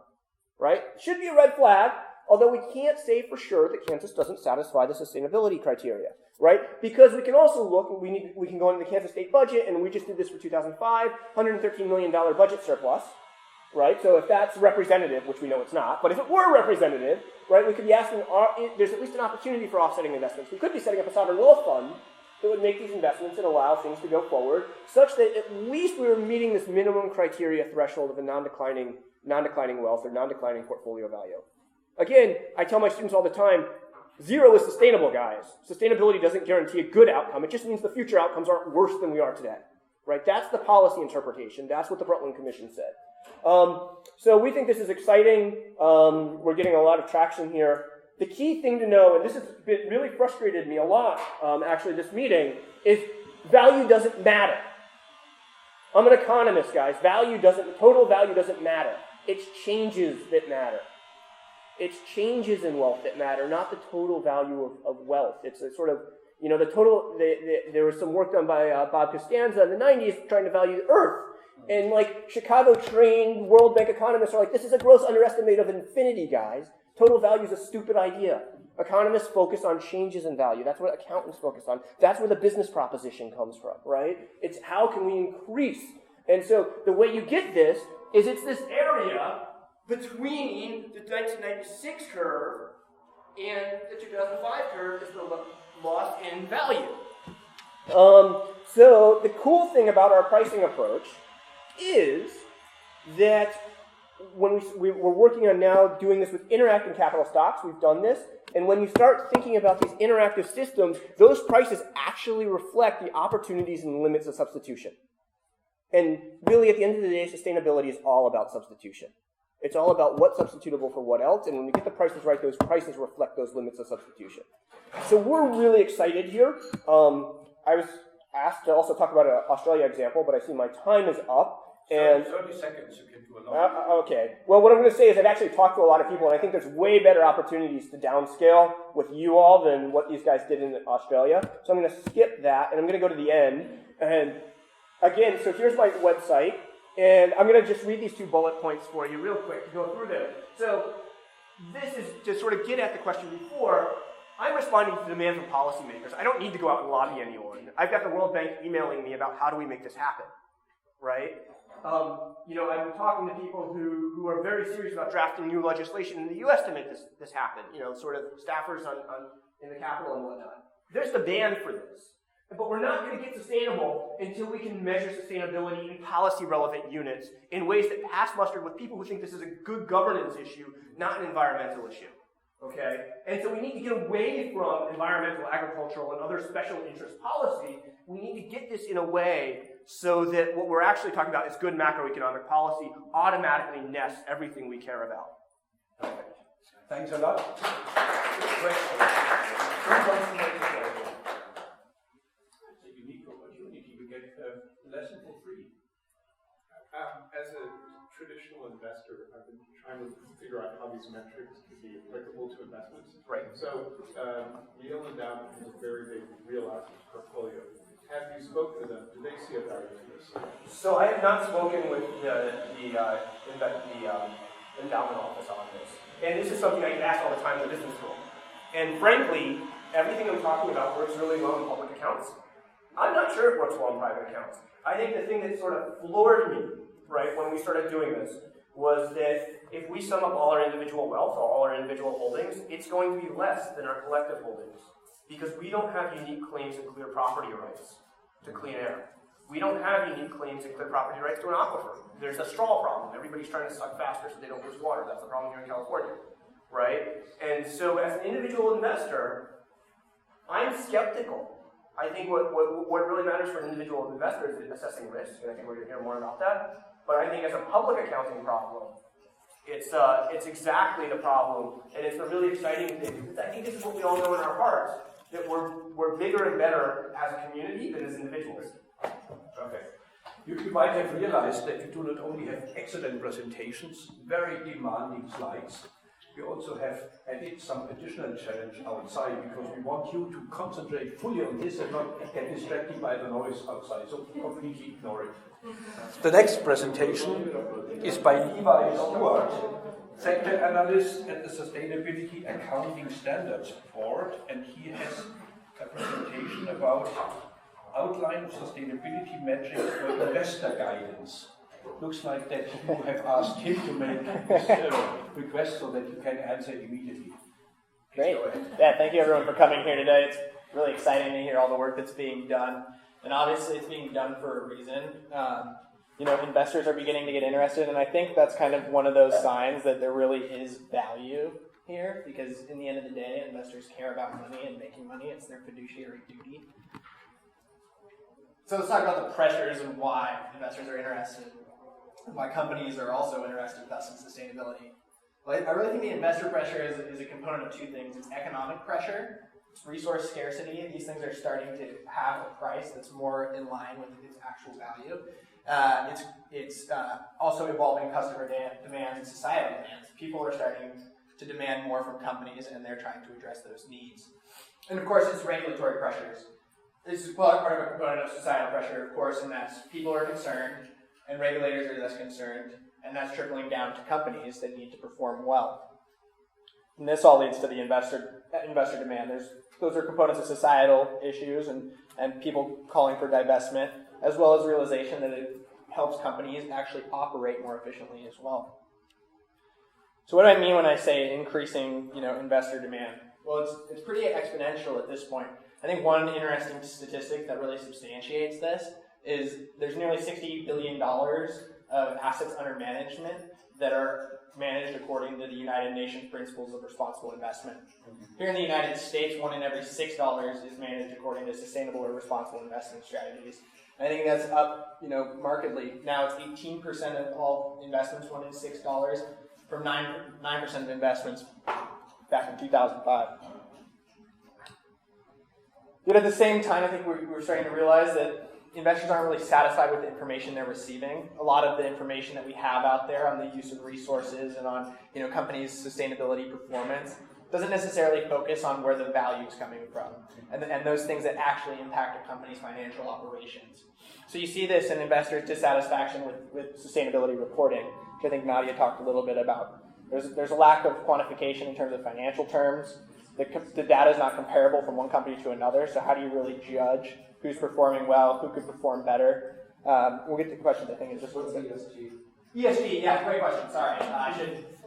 right? Should be a red flag, although we can't say for sure that Kansas doesn't satisfy the sustainability criteria, right? Because we can also look, we can go into the Kansas state budget, and we just did this for 2005, $113 million budget surplus, right? So if that's representative, which we know it's not, but if it were representative, right, we could be asking, there's at least an opportunity for offsetting investments. We could be setting up a sovereign wealth fund that would make these investments and allow things to go forward, such that at least we were meeting this minimum criteria threshold of a non-declining wealth or non-declining portfolio value. Again, I tell my students all the time, zero is sustainable, guys. Sustainability doesn't guarantee a good outcome. It just means the future outcomes aren't worse than we are today, right? That's the policy interpretation. That's what the Brundtland Commission said. So we think this is exciting. We're getting a lot of traction here. The key thing to know, and this has really frustrated me a lot, actually, this meeting, is value doesn't matter. I'm an economist, guys. Total value doesn't matter. It's changes that matter. It's changes in wealth that matter, not the total value of wealth. It's a sort of, the total, there was some work done by Bob Costanza in the 90s trying to value the earth. And Chicago-trained World Bank economists are like, this is a gross underestimate of infinity, guys. Total value is a stupid idea. Economists focus on changes in value. That's what accountants focus on. That's where the business proposition comes from, right? It's how can we increase? And so the way you get this is it's this area between the 1996 curve and the 2005 curve is the loss in value. So the cool thing about our pricing approach is that when we're working on now doing this with interacting capital stocks, we've done this, and when you start thinking about these interactive systems, those prices actually reflect the opportunities and limits of substitution. And really, at the end of the day, sustainability is all about substitution. It's all about what's substitutable for what else, and when we get the prices right, those prices reflect those limits of substitution. So we're really excited here. I was asked to also talk about an Australia example, but I see my time is up. And 30 seconds you can do a lot. Okay. Well, what I'm going to say is I've actually talked to a lot of people, and I think there's way better opportunities to downscale with you all than what these guys did in Australia. So I'm going to skip that, and I'm going to go to the end. And again, so here's my website, and I'm going to just read these 2 bullet points for you real quick to go through them. So this is to sort of get at the question before. I'm responding to demand from policymakers. I don't need to go out and lobby anyone. I've got the World Bank emailing me about how do we make this happen, right? I'm talking to people who are very serious about drafting new legislation in the U.S. to make this happen. Sort of staffers in the Capitol and whatnot. There's demand for this, but we're not going to get sustainable until we can measure sustainability in policy-relevant units in ways that pass muster with people who think this is a good governance issue, not an environmental issue. Okay? And so we need to get away from environmental, agricultural, and other special interest policy. We need to get this in a way so that what we're actually talking about is good macroeconomic policy automatically nests everything we care about. Perfect. Thanks a lot. Question. It's a unique opportunity. You get a lesson for free. As a traditional investor, I've been trying to figure out how these metrics can be applicable to investments. Right. So, Yale Endowment has a very big real assets portfolio. Have you spoken to them? Do they see a value in this? So I have not spoken with the endowment office on this. And this is something I get asked all the time in the business school. And frankly, everything I'm talking about works really well in public accounts. I'm not sure it works well in private accounts. I think the thing that sort of floored me, right, when we started doing this, was that if we sum up all our individual wealth, all our individual holdings, it's going to be less than our collective holdings. Because we don't have unique claims and clear property rights to clean air. We don't have unique claims and clear property rights to an aquifer. There's a straw problem. Everybody's trying to suck faster so they don't lose water. That's the problem here in California, right? And so as an individual investor, I'm skeptical. I think what really matters for an individual investor is assessing risk, and I think we're going to hear more about that. But I think as a public accounting problem, it's exactly the problem, and it's a really exciting thing. Because I think this is what we all know in our hearts, that we're bigger and better as a community than as individuals. Okay. You might have realized that we do not only have excellent presentations, very demanding slides, we also have added some additional challenge outside because we want you to concentrate fully on this and not get distracted by the noise outside, so completely ignore it. The next presentation is by Levi Stewart sector analyst at the Sustainability Accounting Standards Board, and he has a presentation about outline of sustainability metrics for investor guidance. Looks like that you have asked him to make this request so that you can answer immediately. Great. Yeah, thank you everyone for coming here today. It's really exciting to hear all the work that's being done. And obviously it's being done for a reason. Investors are beginning to get interested, and I think that's kind of one of those signs that there really is value here, because in the end of the day, investors care about money and making money. It's their fiduciary duty. So let's talk about the pressures and why investors are interested, and why companies are also interested with us in sustainability. Well, I really think the investor pressure is a component of two things. It's economic pressure, it's resource scarcity. These things are starting to have a price that's more in line with its actual value. It's also evolving customer demand and societal demands. People are starting to demand more from companies, and they're trying to address those needs. And of course, it's regulatory pressures. This is part of a component of societal pressure, of course, and that's people are concerned, and regulators are less concerned, and that's trickling down to companies that need to perform well. And this all leads to the investor demand. Those are components of societal issues and people calling for divestment, as well as realization that it helps companies actually operate more efficiently as well. So what do I mean when I say increasing, investor demand? Well, it's pretty exponential at this point. I think one interesting statistic that really substantiates this is there's nearly $60 billion of assets under management that are managed according to the United Nations Principles of Responsible Investment. Here in the United States, 1 in every $6 is managed according to sustainable or responsible investment strategies. I think that's up, markedly. Now it's 18% of all investments, 1 in $6, from 9% of investments back in 2005. But at the same time, I think we're starting to realize that investors aren't really satisfied with the information they're receiving. A lot of the information that we have out there on the use of resources and on companies' sustainability performance doesn't necessarily focus on where the value is coming from and those things that actually impact a company's financial operations. So you see this in investors' dissatisfaction with sustainability reporting, which I think Nadia talked a little bit about. There's a lack of quantification in terms of financial terms. The data is not comparable from one company to another, so how do you really judge who's performing well, who could perform better? We'll get to questions, I think, in just a little bit. ESG? ESG, yeah, great question. Sorry.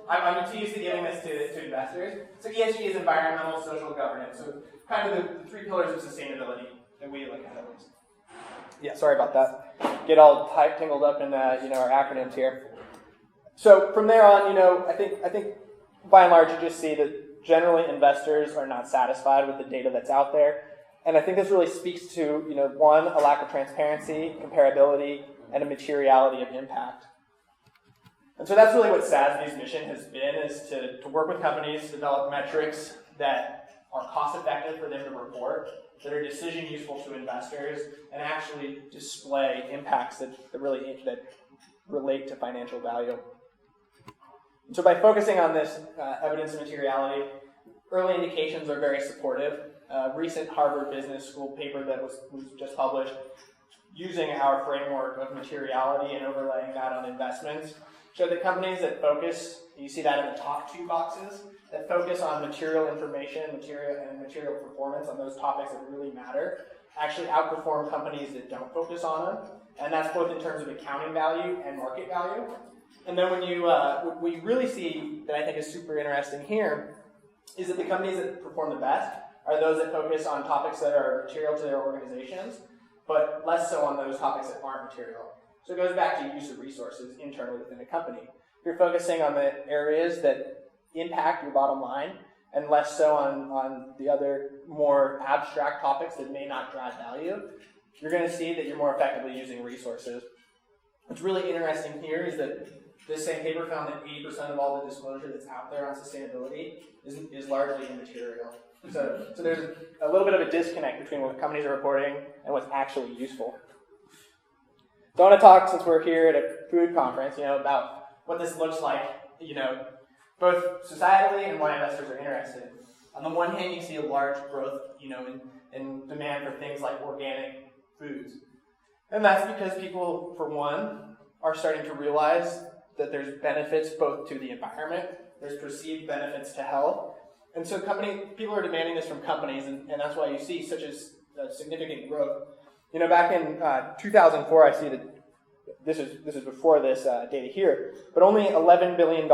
I'm too used to giving this to investors. So ESG is environmental, social, governance. So kind of the three pillars of sustainability that we look at least. Yeah, sorry about that. Get all tangled up in our acronyms here. So from there on, I think by and large you just see that generally investors are not satisfied with the data that's out there. And I think this really speaks to, one, a lack of transparency, comparability, and a materiality of impact. And so that's really what SASB's mission has been, is to work with companies to develop metrics that are cost-effective for them to report, that are decision useful to investors, and actually display impacts that relate to financial value. And so by focusing on this evidence of materiality, early indications are very supportive. A recent Harvard Business School paper that was just published using our framework of materiality and overlaying that on investments showed that companies that focus, you see that in the top two boxes, that focus on material information, material performance on those topics that really matter, actually outperform companies that don't focus on them. And that's both in terms of accounting value and market value. And then when what we really see that I think is super interesting here is that the companies that perform the best are those that focus on topics that are material to their organizations, but less so on those topics that aren't material. So it goes back to use of resources internally within a company. You're focusing on the areas that impact your bottom line and less so on the other more abstract topics that may not drive value. You're going to see that you're more effectively using resources. What's really interesting here is that this same paper found that 80% of all the disclosure that's out there on sustainability is largely immaterial. So there's a little bit of a disconnect between what companies are reporting and what's actually useful. So I want to talk, since we're here at a food conference, about what this looks like, both societally and why investors are interested. On the one hand, you see a large growth, in demand for things like organic foods. And that's because people, for one, are starting to realize that there's benefits both to the environment, there's perceived benefits to health, and so people are demanding this from companies, and that's why you see such a significant growth. You know, back in 2004, I see that this is before this data here, but only $11 billion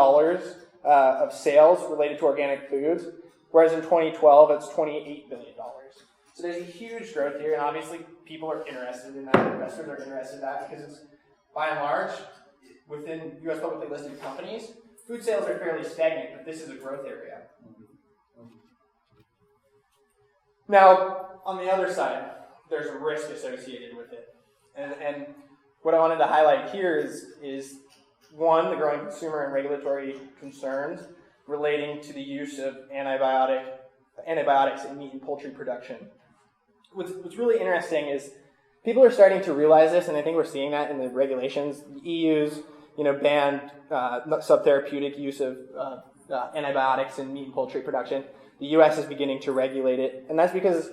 of sales related to organic foods, whereas in 2012 it's $28 billion. So there's a huge growth here, and obviously people are interested in that. Investors are interested in that because it's, by and large, within U.S. publicly listed companies, food sales are fairly stagnant, but this is a growth area. Now, on the other side, there's a risk associated with it. And what I wanted to highlight here is one, the growing consumer and regulatory concerns relating to the use of antibiotics in meat and poultry production. What's really interesting is people are starting to realize this, and I think we're seeing that in the regulations. The EU's, banned subtherapeutic use of antibiotics in meat and poultry production. The U.S. is beginning to regulate it, and that's because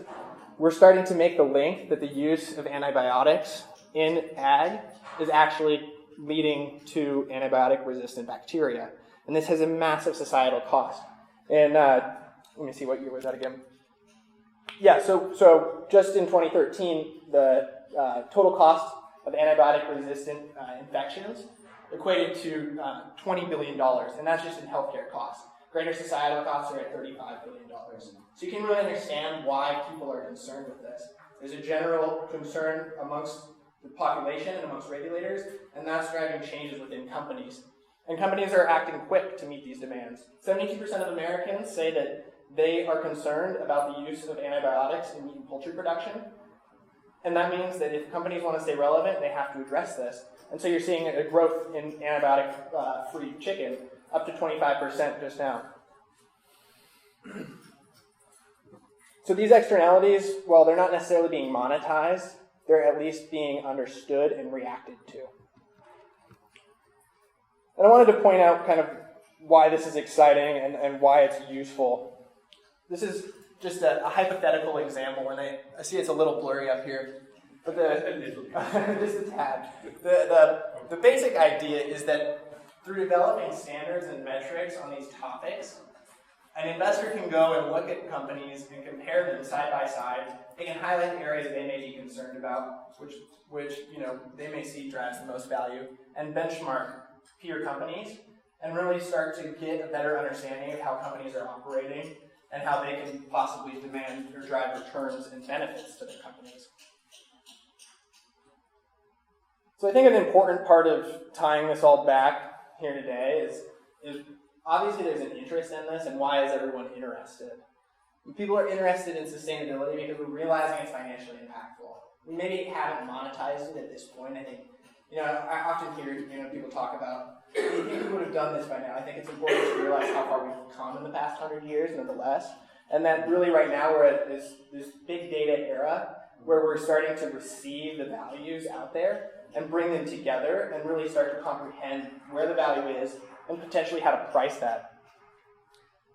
we're starting to make the link that the use of antibiotics in ag is actually leading to antibiotic-resistant bacteria, and this has a massive societal cost. And let me see, what year was that again? Yeah, so just in 2013, the total cost of antibiotic-resistant infections equated to $20 billion, and that's just in healthcare costs. Greater societal costs are at $35 billion. So you can really understand why people are concerned with this. There's a general concern amongst the population and amongst regulators, and that's driving changes within companies. And companies are acting quick to meet these demands. 72% of Americans say that they are concerned about the use of antibiotics in meat and poultry production. And that means that if companies want to stay relevant, they have to address this. And so you're seeing a growth in antibiotic-free chicken, up to 25% just now. So these externalities, while they're not necessarily being monetized, they're at least being understood and reacted to. And I wanted to point out kind of why this is exciting and why it's useful. This is just a hypothetical example, and I see it's a little blurry up here, but just a tad. The basic idea is that through developing standards and metrics on these topics, an investor can go and look at companies and compare them side by side. They can highlight areas they may be concerned about, which they may see drives the most value, and benchmark peer companies, and really start to get a better understanding of how companies are operating and how they can possibly demand or drive returns and benefits to their companies. So I think an important part of tying this all back here today is obviously there's an interest in this, and why is everyone interested? People are interested in sustainability because we're realizing it's financially impactful. We maybe haven't monetized it at this point. I think, I often hear people talk about, you think we would have done this by now. I think it's important to realize how far we've come in the past 100 years, nonetheless. And that really right now we're at this big data era where we're starting to receive the values out there and bring them together and really start to comprehend where the value is and potentially how to price that.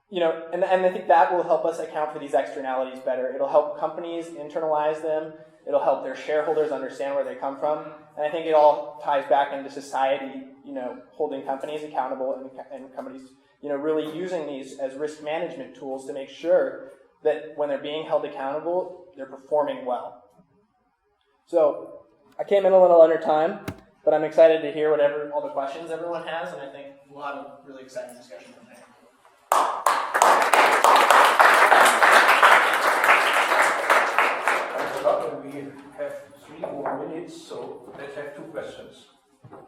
And I think that will help us account for these externalities better. It'll help companies internalize them. It'll help their shareholders understand where they come from. And I think it all ties back into society, holding companies accountable and companies, really using these as risk management tools to make sure that when they're being held accountable, they're performing well. So I came in a little under time, but I'm excited to hear all the questions everyone has, and I think we'll have a really exciting discussion from there. We have 3 more minutes, so let's have 2 questions.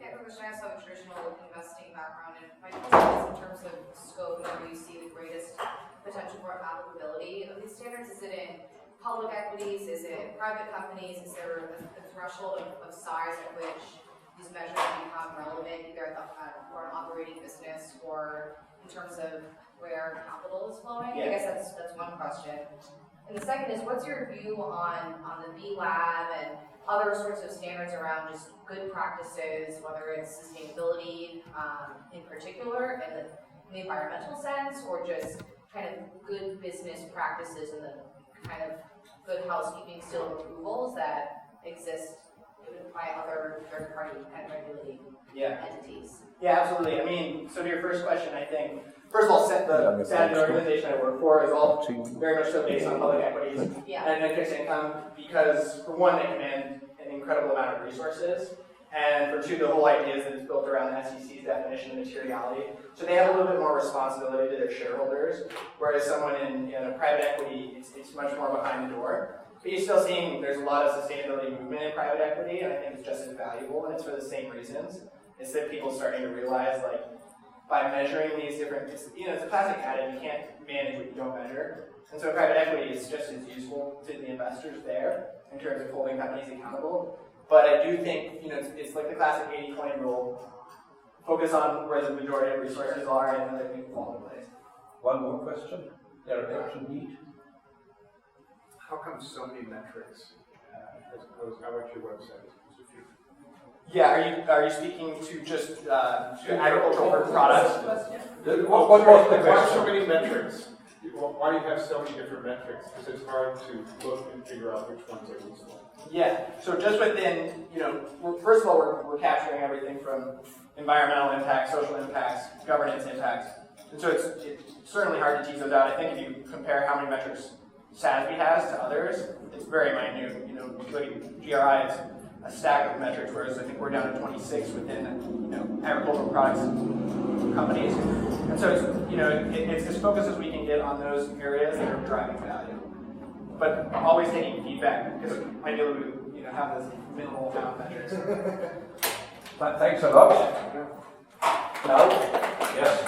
Yeah, Professor, I also have a traditional investing background, and my question is in terms of scope, where you see the greatest potential for applicability of these standards. Is it in public equities? Is it private companies? Is there a threshold of size at which these measures become relevant, either for an operating business or in terms of where capital is flowing? Yeah. I guess that's one question. And the second is, what's your view on the B Lab and other sorts of standards around just good practices, whether it's sustainability in particular in the environmental sense, or just kind of good business practices and the kind of good housekeeping seal of approvals that exist by other third-party and regulating entities? Yeah, absolutely. I mean, so to your first question, I think, first of all, the standard organization I work for is all very much so based on public equities and fixed income, because for one, they command an incredible amount of resources, and for two, the whole idea is that it's built around the SEC's definition of materiality. So they have a little bit more responsibility to their shareholders, whereas someone in a private equity, it's much more behind the door. But you're still seeing there's a lot of sustainability movement in private equity, and I think it's just as valuable, and it's for the same reasons. It's that people starting to realize, like, by measuring these different, it's a classic adage, you can't manage what you don't measure. And so private equity is just as useful to the investors there in terms of holding companies accountable. But I do think, it's like the classic 80-20 rule. Focus on where the majority of resources are and other things fall into place. One more question. There are action need. How come so many metrics as opposed, how about your website as opposed to few? Yeah, are you speaking to just to agricultural products? What was the Why question? so many metrics? Why do you have so many different metrics? Because it's hard to look and figure out which ones are useful. Yeah, so just within, first of all, we're capturing everything from environmental impacts, social impacts, governance impacts. And so it's certainly hard to tease those out. I think if you compare how many metrics SASB has to others, it's very minute. If you look at GRI, it's a stack of metrics, whereas I think we're down to 26 within, agricultural products companies. And so it's as focused as we can get on those areas that are driving value. But always taking feedback, because ideally we have this minimal amount of metrics. Thanks a lot. Now, yes.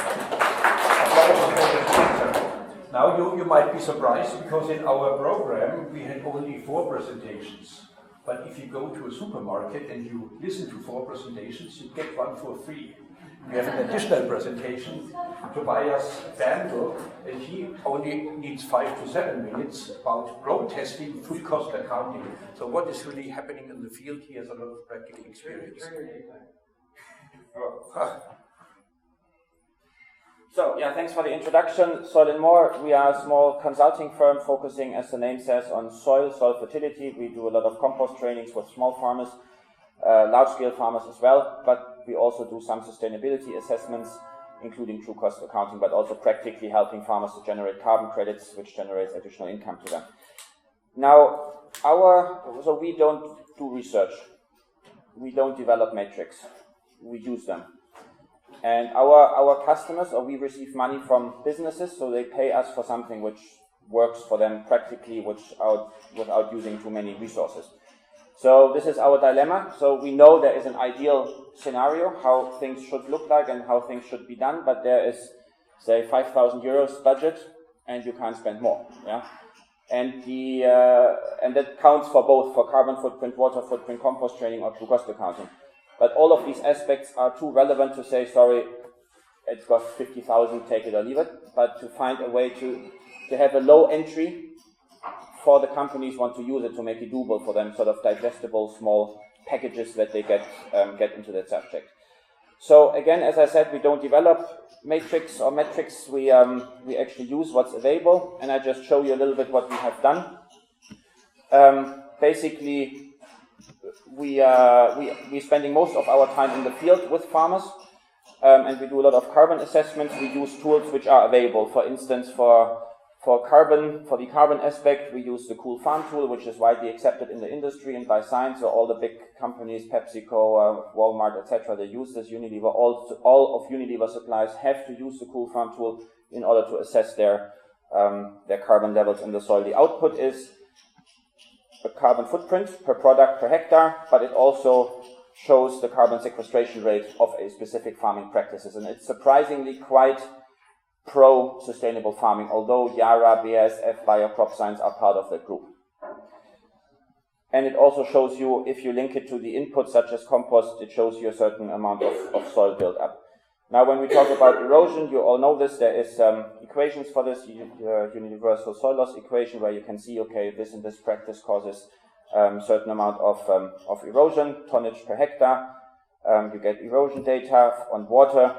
Now you might be surprised, because in our program we had only 4 presentations. But if you go to a supermarket and you listen to 4 presentations, you get one for free. We have an additional presentation, Tobias Bandel, and he only needs 5 to 7 minutes about road testing, full cost accounting. So what is really happening in the field? He has a lot of practical experience. So, thanks for the introduction. Soil & More, we are a small consulting firm focusing, as the name says, on soil fertility. We do a lot of compost trainings with small farmers, large-scale farmers as well, but we also do some sustainability assessments, including true cost accounting, but also practically helping farmers to generate carbon credits, which generates additional income to them. Now, so we don't do research. We don't develop metrics. We use them. And our customers, or we receive money from businesses, so they pay us for something which works for them practically, without using too many resources. So this is our dilemma. So we know there is an ideal scenario, how things should look like and how things should be done, but there is, say, 5,000 euros budget, and you can't spend more. Yeah, and and that counts for both, for carbon footprint, water footprint, compost training, or true cost accounting. But all of these aspects are too relevant to say, sorry, it's got 50,000, take it or leave it. But to find a way to have a low entry for the companies want to use it, to make it doable for them, sort of digestible small packages that they get into that subject. So again, as I said, we don't develop matrix or metrics. We actually use what's available, and I just show you a little bit what we have done. Basically, we're spending most of our time in the field with farmers, and we do a lot of carbon assessments. We use tools which are available. For instance, for the carbon aspect, we use the Cool Farm tool, which is widely accepted in the industry and by science. So all the big companies, PepsiCo, Walmart, etc., they use this. Unilever, all of Unilever suppliers have to use the Cool Farm tool in order to assess their carbon levels in the soil. The output is a carbon footprint per product per hectare, but it also shows the carbon sequestration rate of a specific farming practices, and it's surprisingly quite pro-sustainable farming, although Yara, BASF, Bayer Crop Science are part of that group. And it also shows you, if you link it to the inputs such as compost, it shows you a certain amount of soil build-up. Now, when we talk about erosion, you all know this. There is equations for this, universal soil loss equation, where you can see, okay, this and this practice causes certain amount of erosion, tonnage per hectare. You get erosion data on water.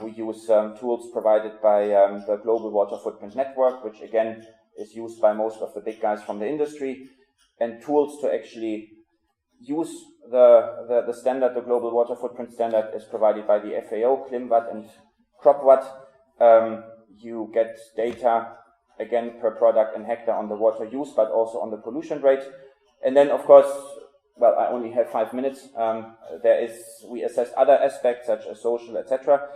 We use tools provided by the Global Water Footprint Network, which again is used by most of the big guys from the industry, and tools to actually use the standard, the global water footprint standard is provided by the FAO, ClimWatt and CropWatt. You get data, again, per product and hectare on the water use, but also on the pollution rate. And then, of course, well, I only have 5 minutes. We assess other aspects such as social, etc.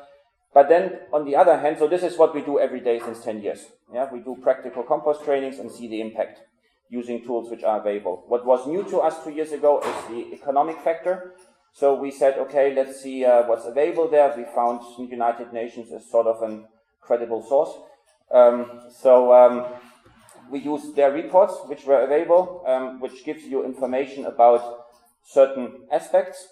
But then, on the other hand, so this is what we do every day since 10 years. Yeah, we do practical compost trainings and see the impact using tools which are available. What was new to us 2 years ago is the economic factor. So we said, okay, let's see what's available there. We found United Nations as sort of an credible source. We used their reports which were available, which gives you information about certain aspects,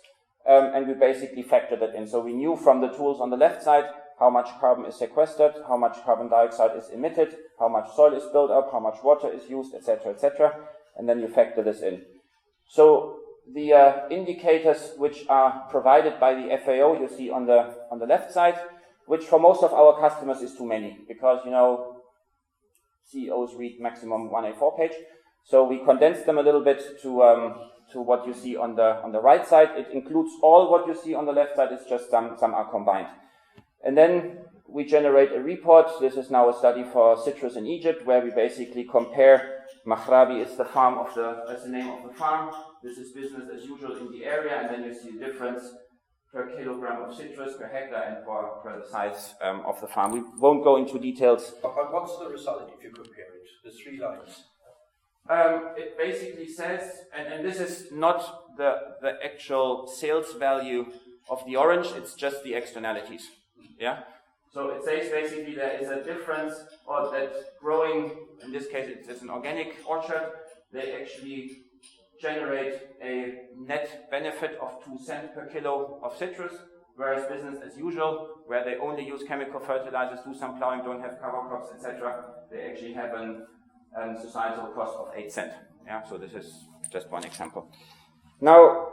and we basically factored that in. So we knew from the tools on the left side how much carbon is sequestered, how much carbon dioxide is emitted, how much soil is built up, how much water is used, etc., and then you factor this in. So the indicators which are provided by the FAO, you see on the left side, which for most of our customers is too many, because, you know, CEOs read maximum 1 A4 page. So we condensed them a little bit to what you see on the right side. It includes all what you see on the left side. It's just some are combined. And then we generate a report. This is now a study for citrus in Egypt, where we basically compare. Maghrabi is that's the name of the farm. This is business as usual in the area, and then you see the difference per kilogram of citrus per hectare and per the size of the farm. We won't go into details. But what's the result if you compare it? The 3 lines. It basically says, and this is not the actual sales value of the orange, it's just the externalities. Yeah? So it says basically there is a difference, or that growing, in this case it's an organic orchard, they actually generate a net benefit of 2 cents per kilo of citrus, whereas business as usual, where they only use chemical fertilizers, do some plowing, don't have cover crops, etc., they actually have a societal cost of 8 cents. Yeah, so this is just one example. Now,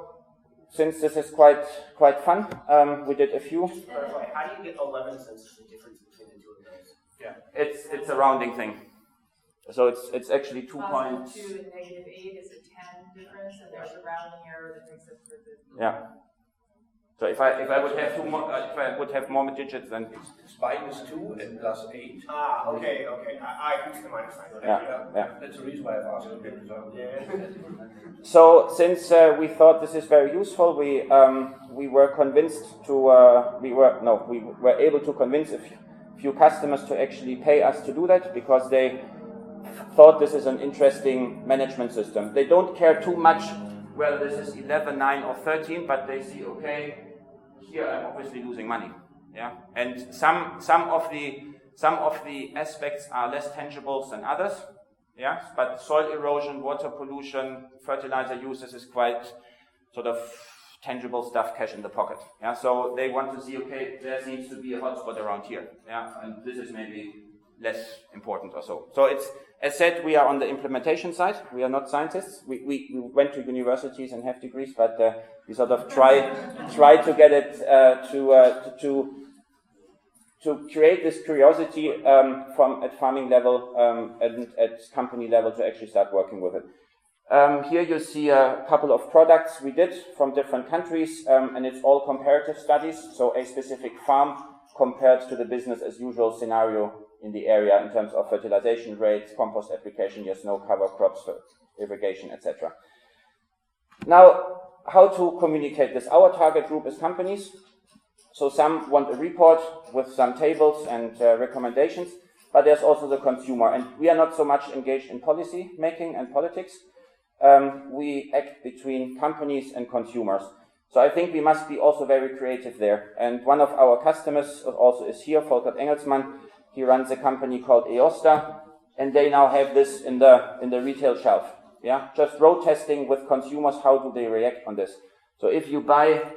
since this is quite fun, we did a few. How do you get 11 cents as the difference between the two of those? Yeah, it's a rounding thing. So it's actually 2 points. +2 and -8 is a 10 difference, and there's a rounding error that makes it for the. Yeah. So if I would have if I would have more digits, then it's -2 and +8. Ah, okay. I can see the minus sign. Yeah. That's the reason why I've asked you. So since we thought this is very useful, we were convinced to we were able to convince a few customers to actually pay us to do that, because they thought this is an interesting management system. They don't care too much whether this is 11, 9, or 13, but they see, okay, here I'm obviously losing money. Yeah, and some of the aspects are less tangible than others. Yeah, but soil erosion, water pollution, fertilizer uses is quite sort of tangible stuff, cash in the pocket. Yeah, so they want to see, okay, there needs to be a hotspot around here. Yeah, and this is maybe less important or so. So it's, as said, we are on the implementation side. We are not scientists. We went to universities and have degrees, but we sort of try to get it to create this curiosity from at farming level and at company level to actually start working with it. Here you see a couple of products we did from different countries, and it's all comparative studies, so a specific farm compared to the business as usual scenario in the area in terms of fertilization rates, compost application, yes, no, cover crops, irrigation, etc. Now, how to communicate this? Our target group is companies. So some want a report with some tables and recommendations, but there's also the consumer. And we are not so much engaged in policy making and politics. We act between companies and consumers. So I think we must be also very creative there. And one of our customers also is here, Volker Engelsmann. He runs a company called EOSTA, and they now have this in the retail shelf. Yeah, just road testing with consumers. How do they react on this? So if you buy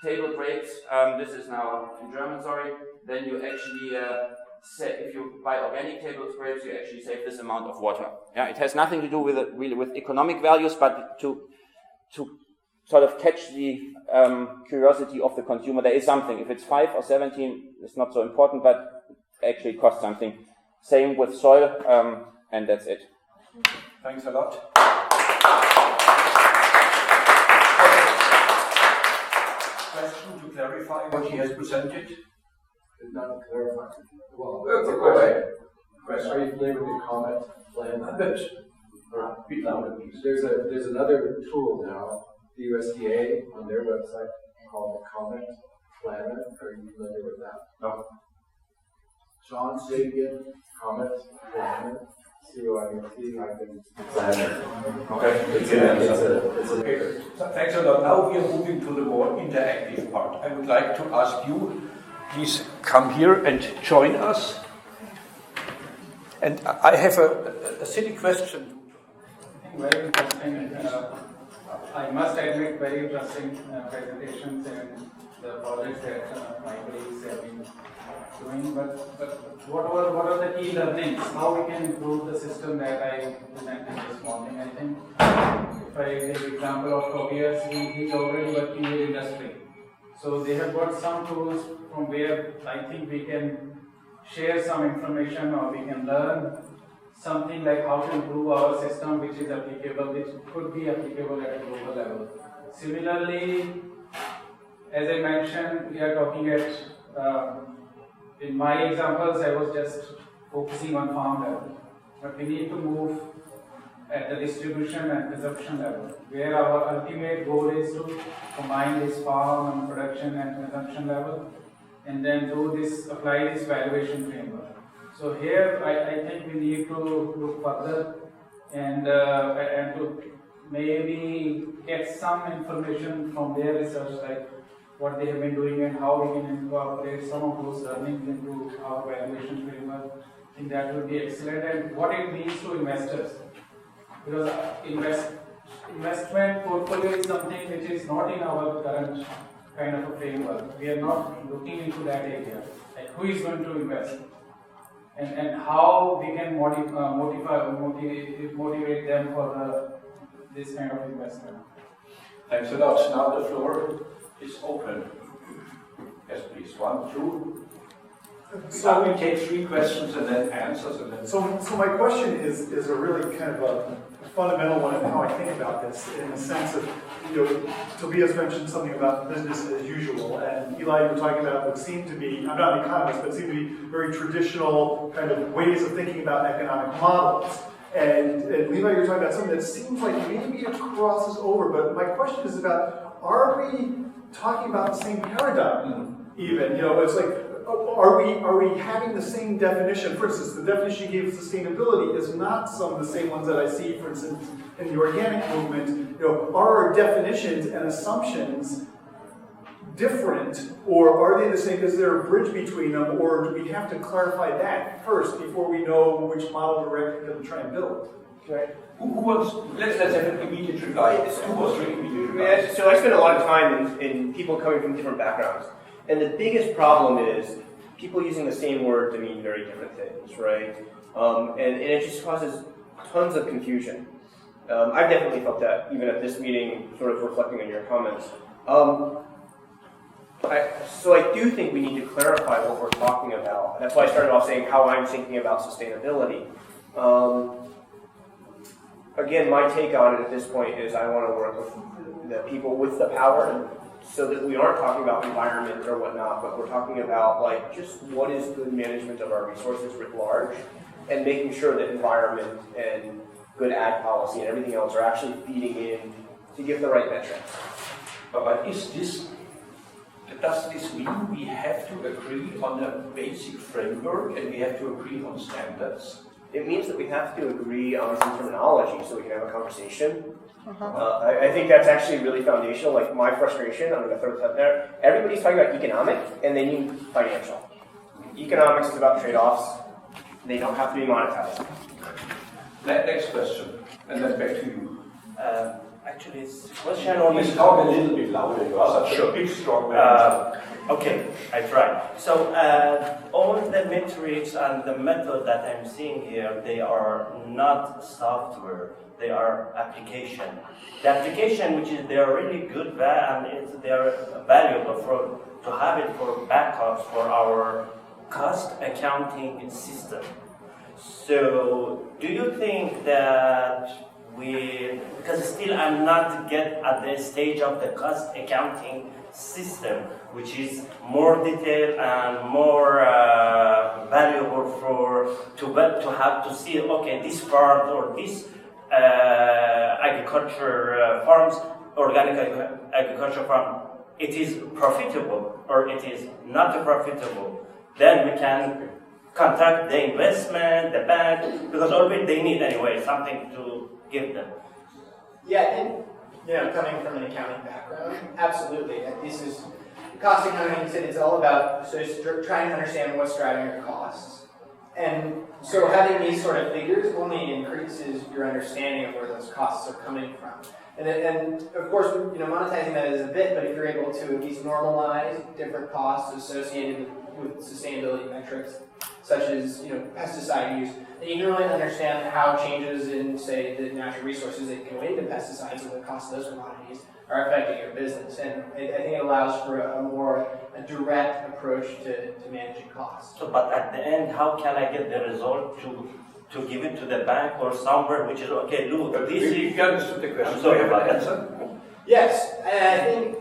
table grapes, this is now in German, sorry, then you actually if you buy organic table grapes, you actually save this amount of water. Yeah, it has nothing to do with really with economic values, but to sort of catch the curiosity of the consumer. There is something. If it's 5 or 17, it's not so important, but actually costs something. Same with soil, and that's it. Thanks a lot. question to clarify what he has presented? It's not clarified. Well, Go ahead. Are you familiar with the comment plan? Read louder, please. There's another tool now, the USDA on their website called the Comment Planner. Are you familiar with that? No. Sean Sagan, Comment Planner. COMT Planner. Okay. It's a Okay. Thanks a lot. Now we are moving to the more interactive part. I would like to ask you, please come here and join us. And I have a silly question. Very interesting. I must admit, very interesting presentations and the projects that my colleagues have been doing. But what are the key learnings? How we can improve the system that I presented this morning? I think if I take the example of Tobias, he's already working in industry. So they have got some tools from where I think we can share some information or we can learn something like how to improve our system which is applicable, which could be applicable at a global level. Similarly, as I mentioned, we are talking at, in my examples, I was just focusing on farm level. But we need to move at the distribution and consumption level, where our ultimate goal is to combine this farm and production and consumption level, and then apply this valuation framework. So here, I think we need to look further and to maybe get some information from their research, like what they have been doing and how we can incorporate some of those learnings into our valuation framework. I think that would be excellent. And what it means to investors, because investment portfolio is something which is not in our current kind of a framework. We are not looking into that area. Like who is going to invest? And how we can motivate them for this kind of investment. Thanks a lot. Now the floor is open. Yes, please. 1, 2. So we take 3 questions and then answers. And then So my question is a really kind of a fundamental one in how I think about this, in the sense of, Tobias mentioned something about business as usual, and Eli, you were talking about what seemed to be, I'm not an economist, but seemed to be very traditional kind of ways of thinking about economic models. And Levi, you're talking about something that seems like maybe it crosses over, but my question is about, are we talking about the same paradigm even? It's like, are we having the same definition? For instance, the definition you gave of sustainability is not some of the same ones that I see, for instance, in the organic movement. Are our definitions and assumptions different, or are they the same? Is there a bridge between them, or do we have to clarify that first before we know which model we're going to try and build? Okay. who wants? Let's have an immediate reply. It's 2 or 3 immediate replies. So I spend a lot of time in people coming from different backgrounds. And the biggest problem is people using the same word to mean very different things, right? And it just causes tons of confusion. I've definitely felt that, even at this meeting, sort of reflecting on your comments. So I do think we need to clarify what we're talking about. That's why I started off saying how I'm thinking about sustainability. Again, my take on it at this point is I want to work with the people with the power, so that we aren't talking about environment or whatnot, but we're talking about like just what is good management of our resources writ large, and making sure that environment and good ag policy and everything else are actually feeding in to give the right metrics. But does this mean we have to agree on a basic framework and we have to agree on standards? It means that we have to agree on some terminology so we can have a conversation. I think that's actually really foundational. Like my frustration, I'm going to throw this out there. Everybody's talking about economic and they mean financial. Economics is about trade-offs. They don't have to be monetized. Next question, and then back to you. Actually, it's Please talk a little bit louder. You are such a big, strong man. Okay, I try. So all the metrics and the method that I'm seeing here, they are not software. They are application. The application, which is they are really good, and they are valuable to have it for backups for our cost accounting system. So, do you think that because still I'm not get at the stage of the cost accounting system, which is more detailed and more valuable to have to see, okay, this farm or this agriculture farms, organic agriculture farm, it is profitable or it is not profitable. Then we can contact the investment, the bank, because always they need anyway something to give them. Yeah, and coming from an accounting background, absolutely. This is cost accounting. You said it's all about trying to understand what's driving your costs, and so having these sort of figures only increases your understanding of where those costs are coming from. And of course, monetizing that is a bit, but if you're able to at least normalize different costs associated with sustainability metrics, such as pesticide use, then you can really understand how changes in, say, the natural resources that go into pesticides and the cost of those commodities are affecting your business. And I think it allows for a direct approach to managing costs. So, but at the end, how can I get the result to give it to the bank or somewhere which is, okay, look, this is... You understood the question. I'm sorry about that. Yes, and I think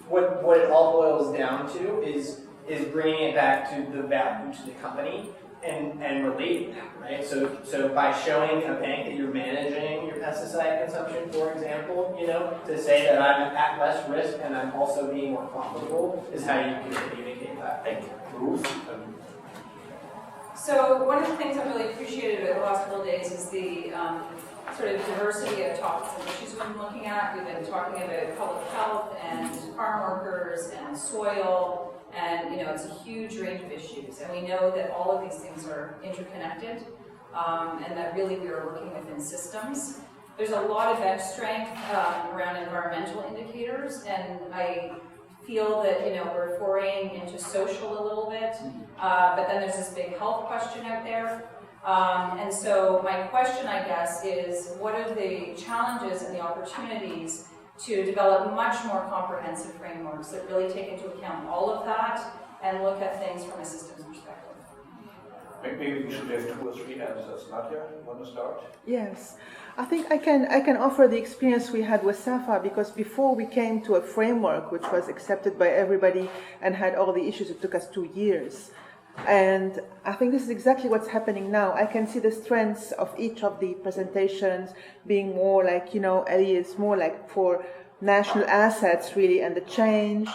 what it all boils down to is bringing it back to the value to the company and relating that, right? So by showing a bank that you're managing your pesticide consumption, for example, to say that I'm at less risk and I'm also being more profitable is how you can communicate that. Thank you. So one of the things I've really appreciated over the last couple of days is the sort of diversity of topics and issues we've been looking at. We've been talking about public health and farm workers and soil, and it's a huge range of issues. And we know that all of these things are interconnected, and that really we are working within systems. There's a lot of bench strength around environmental indicators, and I feel that we're foraying into social a little bit, but then there's this big health question out there. And so my question, I guess, is what are the challenges and the opportunities to develop much more comprehensive frameworks that really take into account all of that and look at things from a systems perspective? Maybe we should have 2 or 3 answers. Nadia, you want to start? Yes, I think I can offer the experience we had with SAFA, because before we came to a framework which was accepted by everybody and had all the issues, it took us 2 years. And I think this is exactly what's happening now. I can see the strengths of each of the presentations being more like, Eli is more like for national assets really and the change.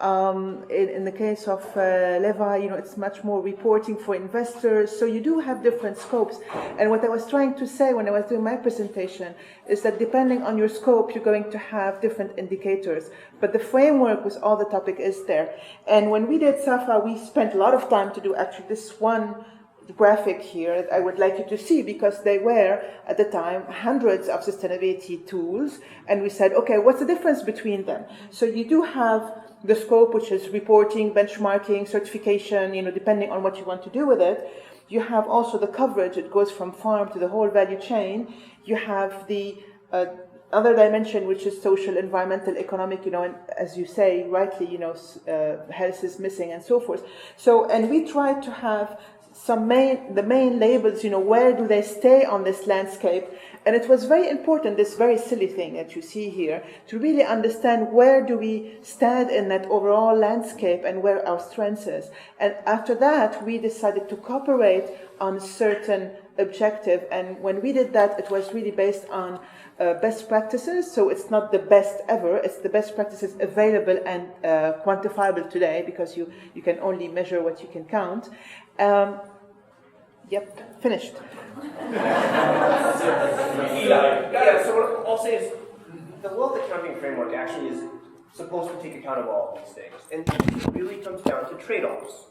In the case of Levi, it's much more reporting for investors. So you do have different scopes. And what I was trying to say when I was doing my presentation is that depending on your scope, you're going to have different indicators. But the framework with all the topic is there. And when we did SAFA, we spent a lot of time to do actually this one graphic here that I would like you to see, because they were, at the time, hundreds of sustainability tools. And we said, okay, what's the difference between them? So you do have the scope, which is reporting, benchmarking, certification, depending on what you want to do with it. You have also the coverage. It goes from farm to the whole value chain. You have the other dimension, which is social, environmental, economic, and as you say, rightly, health is missing and so forth. So, and we try to have the main labels, where do they stay on this landscape? And it was very important, this very silly thing that you see here, to really understand where do we stand in that overall landscape and where our strength is. And after that, we decided to cooperate on certain objective. And when we did that, it was really based on best practices. So it's not the best ever, it's the best practices available and quantifiable today, because you can only measure what you can count. Yep, finished. Yeah, so what I'll say is the wealth accounting framework actually is supposed to take account of all of these things. And it really comes down to trade-offs.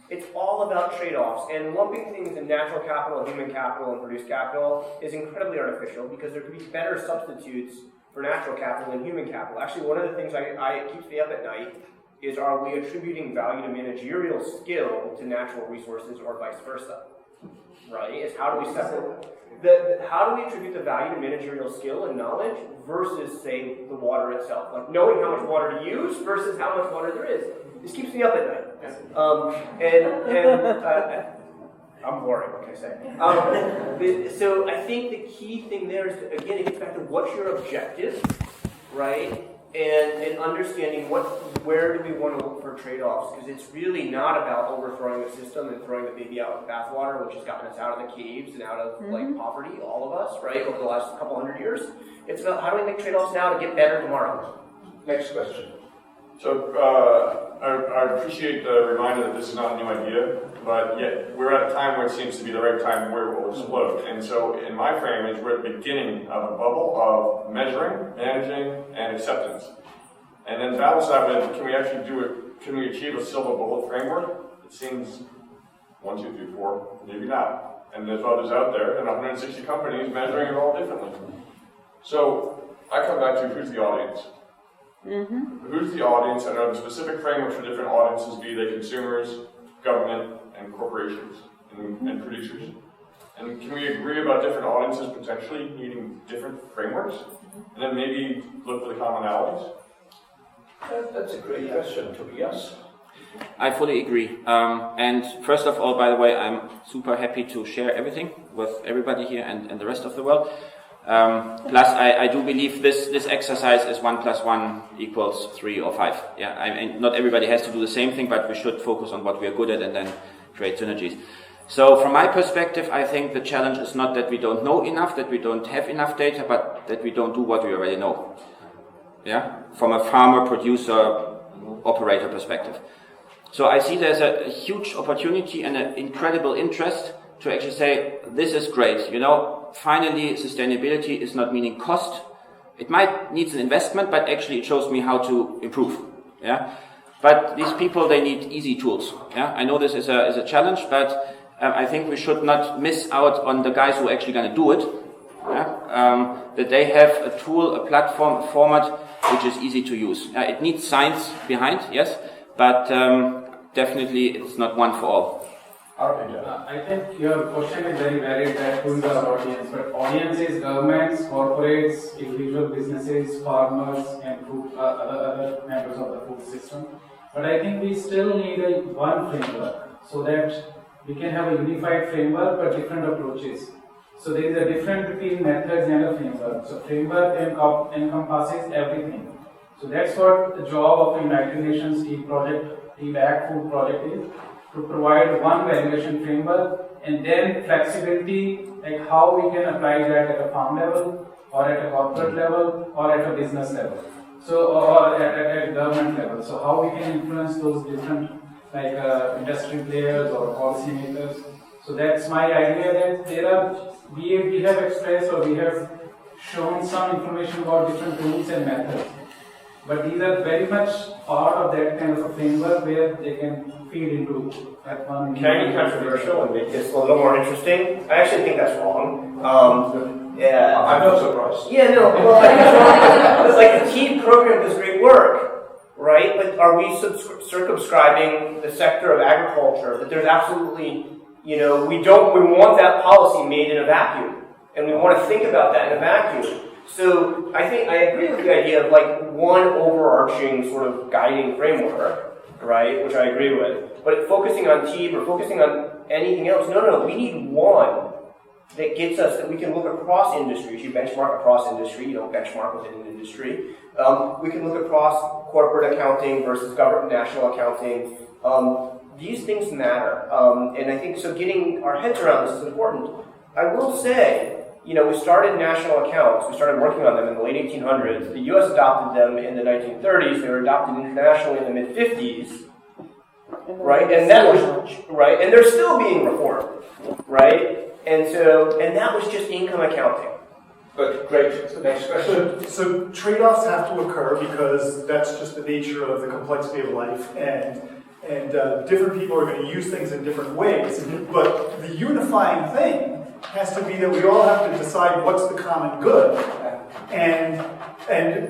It's all about trade-offs, and lumping things in natural capital and human capital and produced capital is incredibly artificial, because there could be better substitutes for natural capital than human capital. Actually, one of the things I keeps me up at night is, are we attributing value to managerial skill to natural resources or vice versa? Right? Is how do we separate how do we attribute the value to managerial skill and knowledge versus, say, the water itself? Like knowing how much water to use versus how much water there is. This keeps me up at night. I'm boring, what can I say? So I think the key thing there is, again, it gets back to what's your objective, right? And understanding where do we want to look for trade-offs, because it's really not about overthrowing the system and throwing the baby out with the bathwater, which has gotten us out of the caves and out of like poverty, all of us, right, over the last couple hundred years. It's about how do we make trade-offs now to get better tomorrow. Next question. So I appreciate the reminder that this is not a new idea, but yet we're at a time where it seems to be the right time where it will explode. And so in my frame is we're at the beginning of a bubble of measuring, managing, and acceptance. And then battle side, can we actually do it? Can we achieve a silver bullet framework? It seems 1, 2, 3, 4, maybe not. And there's others out there, and 160 companies measuring it all differently. So I come back to who's the audience? Who's the audience, and are the specific frameworks for different audiences, be they consumers, government, and corporations, and producers? And can we agree about different audiences potentially needing different frameworks? And then maybe look for the commonalities? That's a great question, Tobias. I fully agree. And first of all, by the way, I'm super happy to share everything with everybody here and the rest of the world. Plus, I do believe this exercise is 1 + 1 = 3 or 5. Yeah, not everybody has to do the same thing, but we should focus on what we are good at and then create synergies. So, from my perspective, I think the challenge is not that we don't know enough, that we don't have enough data, but that we don't do what we already know. Yeah, from a farmer, producer, operator perspective. So, I see there's a huge opportunity and an incredible interest to actually say, this is great, finally sustainability is not meaning cost. It might need an investment, but actually it shows me how to improve. Yeah, but these people, they need easy tools. Yeah, I know this is a challenge, but I think we should not miss out on the guys who are actually going to do it. Yeah? That they have a tool, a platform, a format which is easy to use. It needs science behind, yes, but definitely it's not one for all. I think your question is very valid, that who is our audience, but audience is governments, corporates, individual businesses, farmers, and other members of the food system. But I think we still need one framework so that we can have a unified framework but different approaches. So there is a difference between methods and a framework. So framework encompasses everything. So that's what the job of the United Nations Tea Bag Food Project is, to provide one valuation framework and then flexibility, like how we can apply that at a farm level or at a corporate level or at a business level. So, or at a government level. So how we can influence those different industry players or policy makers. So that's my idea, that we have expressed or we have shown some information about different tools and methods. But these are very much part of that kind of a framework where they can feed into that one. Can I be controversial and make this a little more interesting? I actually think that's wrong. Yeah, I'm not surprised. Yeah, no, well, I think it's wrong. It's like the TEED program does great work, right? But are we circumscribing the sector of agriculture? That there's absolutely, we want that policy made in a vacuum, and we want to think about that in a vacuum. So I think I agree with the idea of like one overarching sort of guiding framework, right? Which I agree with. But focusing on TEEB or focusing on anything else, no, we need one that gets us, that we can look across industries. You benchmark across industry, you don't benchmark within an industry. We can look across corporate accounting versus government national accounting. These things matter. And I think so getting our heads around this is important. I will say, we started national accounts. We started working on them in the late 1800s. The U.S. adopted them in the 1930s. They were adopted internationally in the mid-50s, right? And that was right. And they're still being reformed, right? And that was just income accounting. But great. Next question. So trade-offs have to occur because that's just the nature of the complexity of life, and different people are going to use things in different ways. Mm-hmm. But the unifying thing has to be that we all have to decide what's the common good, and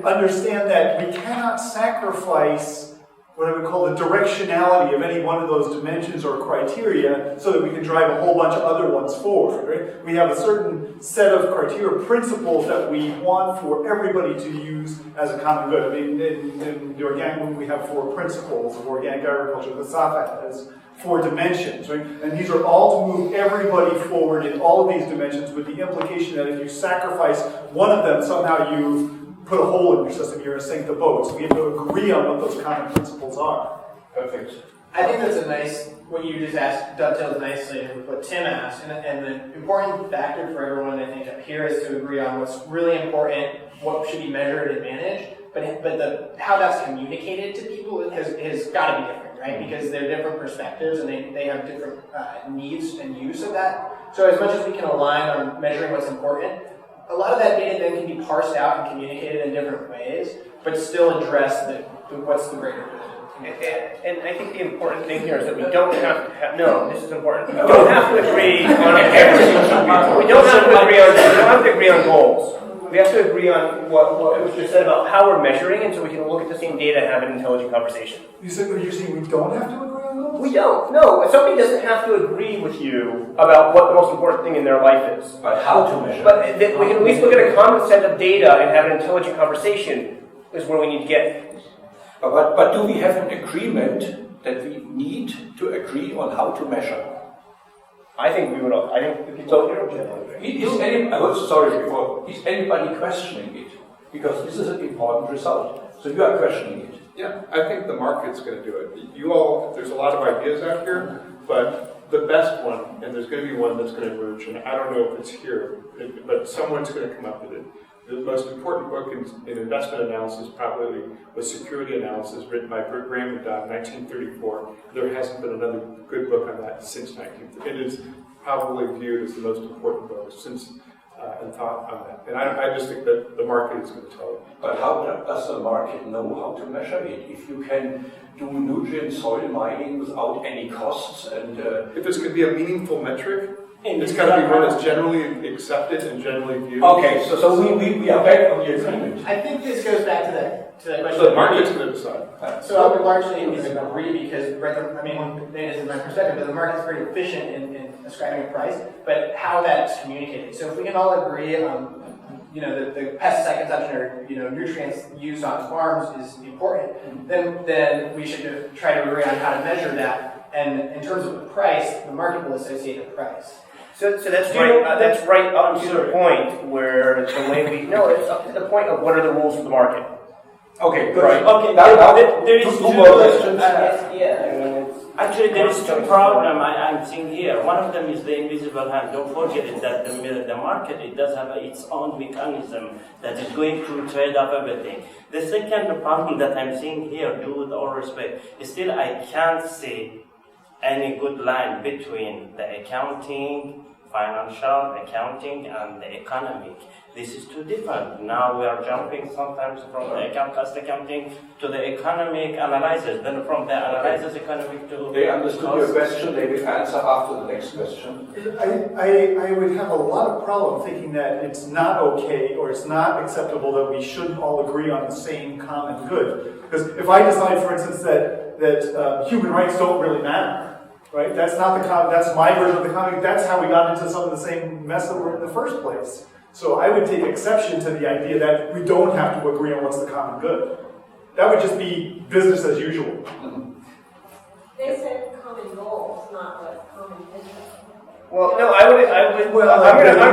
understand that we cannot sacrifice what I would call the directionality of any one of those dimensions or criteria so that we can drive a whole bunch of other ones forward, right? We have a certain set of criteria, principles that we want for everybody to use as a common good. I mean, in the organic, we have 4 principles of organic agriculture. The SAFA has 4 dimensions, right? And these are all to move everybody forward in all of these dimensions, with the implication that if you sacrifice one of them, somehow you put a hole in your system, you're going to sink the boat. So we have to agree on what those common principles are. Perfect. I think that's a nice, what you just asked dovetails nicely with what Tim asked, and the important factor for everyone, I think, up here is to agree on what's really important, what should be measured and managed, but how that's communicated to people has got to be different, right? Because they're different perspectives and they have different needs and use of that. So as much as we can align on measuring what's important, a lot of that data then can be parsed out and communicated in different ways, but still address what's the greater good. And I think the important thing here is that we don't have to have, no, this is important. We don't have to agree on everything. We don't have to agree on goals. We have to agree on what was just said about how we're measuring, and so we can look at the same data and have an intelligent conversation. You're saying we don't have to agree on goals? We don't. No, somebody doesn't have to agree with you about what the most important thing in their life is. But how to measure? But we can at least look at a common set of data and have an intelligent conversation is where we need to get. But do we have an agreement that we need to agree on how to measure? I think we would. I think the people here is anybody questioning it? Because this is an important result. So you are questioning it. Yeah, I think the market's going to do it. You all, there's a lot of ideas out here, but the best one, and there's going to be one that's going to emerge, and I don't know if it's here, but someone's going to come up with it. The most important book in investment analysis probably was Security Analysis, written by Graham and Dodd in 1934. There hasn't been another good book on that since 1934. It is probably viewed as the most important book since and thought on that. And I just think that the market is going to tell you. But how does the market know how to measure it? If you can do nutrient soil mining without any costs and... if it's going to be a meaningful metric, it's got to be one that's generally accepted and generally viewed. Okay, so we are back on the agreement. I think this goes back to that question. So the market's going to decide. So I would largely agree because, I mean, this is my perspective, but the market's very efficient in ascribing a price, but how that's communicated. So if we can all agree on, the pesticide consumption or, nutrients used on farms is important, then we should try to agree on how to measure that. And in terms of the price, the market will associate a price. So that's right. That's right up to the point where the way it's up to the point of what are the rules for the market. Okay, good. Right. Okay, now there is two more questions. Actually, there is two problems I'm seeing here. One of them is the invisible hand. Don't forget it, that the market, it does have its own mechanism that is going to trade up everything. The second problem that I'm seeing here, with all respect, is still I can't see any good line between the accounting, financial accounting, and the economic. This is too different. Now we are jumping sometimes from the cost accounting to the economic analysis, then from the analysis economic to... They understood your question, they will answer after the next question. I would have a lot of problem thinking that it's not okay or it's not acceptable that we shouldn't all agree on the same common good. Because if I decide, for instance, that human rights don't really matter, right? That's not that's my version of the common. That's how we got into some of the same mess that we're in the first place. So I would take exception to the idea that we don't have to agree on what's the common good. That would just be business as usual. They said common goals, not what common vision. Well, no, I'm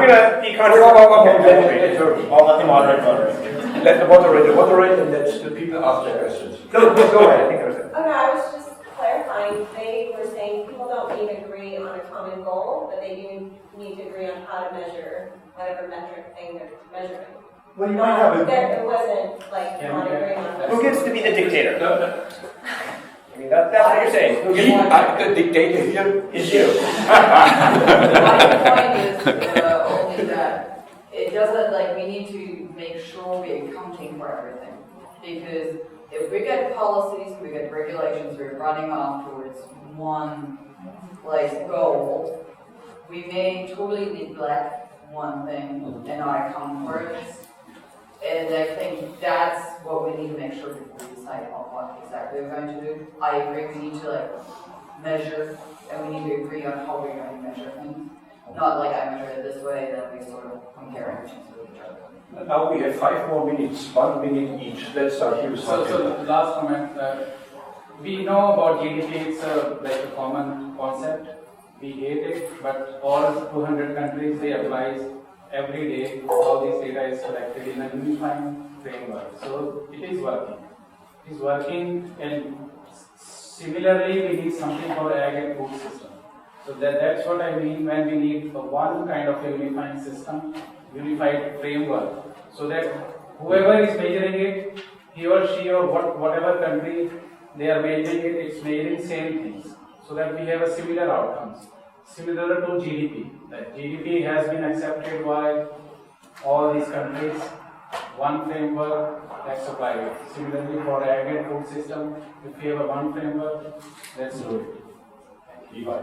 gonna be controversial. I'll let the moderator moderate. Let the moderator moderate, and let the people ask their questions. Go ahead. I think that was it. Okay, I was just clarifying. They were saying people don't need to agree on a common goal, but they do need to agree on how to measure whatever metric thing they're measuring. Well, you might have it wasn't like not agreeing on. Who gets to be the dictator? No. I mean, that's what you're saying. The dictator here is you. My point is only that it doesn't, we need to make sure we're accounting for everything. Because if we get policies, we get regulations, we're running off towards one goal, we may totally neglect one thing and not account for it. And I think that's what we need to make sure before we decide on what exactly we're going to do. I agree we need to measure, and we need to agree on how we're going to measure things. Not like I measure it this way, then we sort of compare it to each other. Now we have 5 more minutes, 1 minute each. Let's start here with So the last comment, we know about GDP, it's like a common concept. We hate it, but all 200 countries, they apply every day. All this data is collected in a unifying framework. So it is working. It is working, and similarly, we need something for ag and food system. So that's what I mean when we need one kind of a unifying system, unified framework, so that whoever is measuring it, he or she or whatever country they are measuring it, it's measuring same things, so that we have a similar outcomes. Similar to GDP. Like GDP has been accepted by all these countries, one framework, let's apply it. Similarly for ag and food system, if we have a one framework, let's do it. Levi.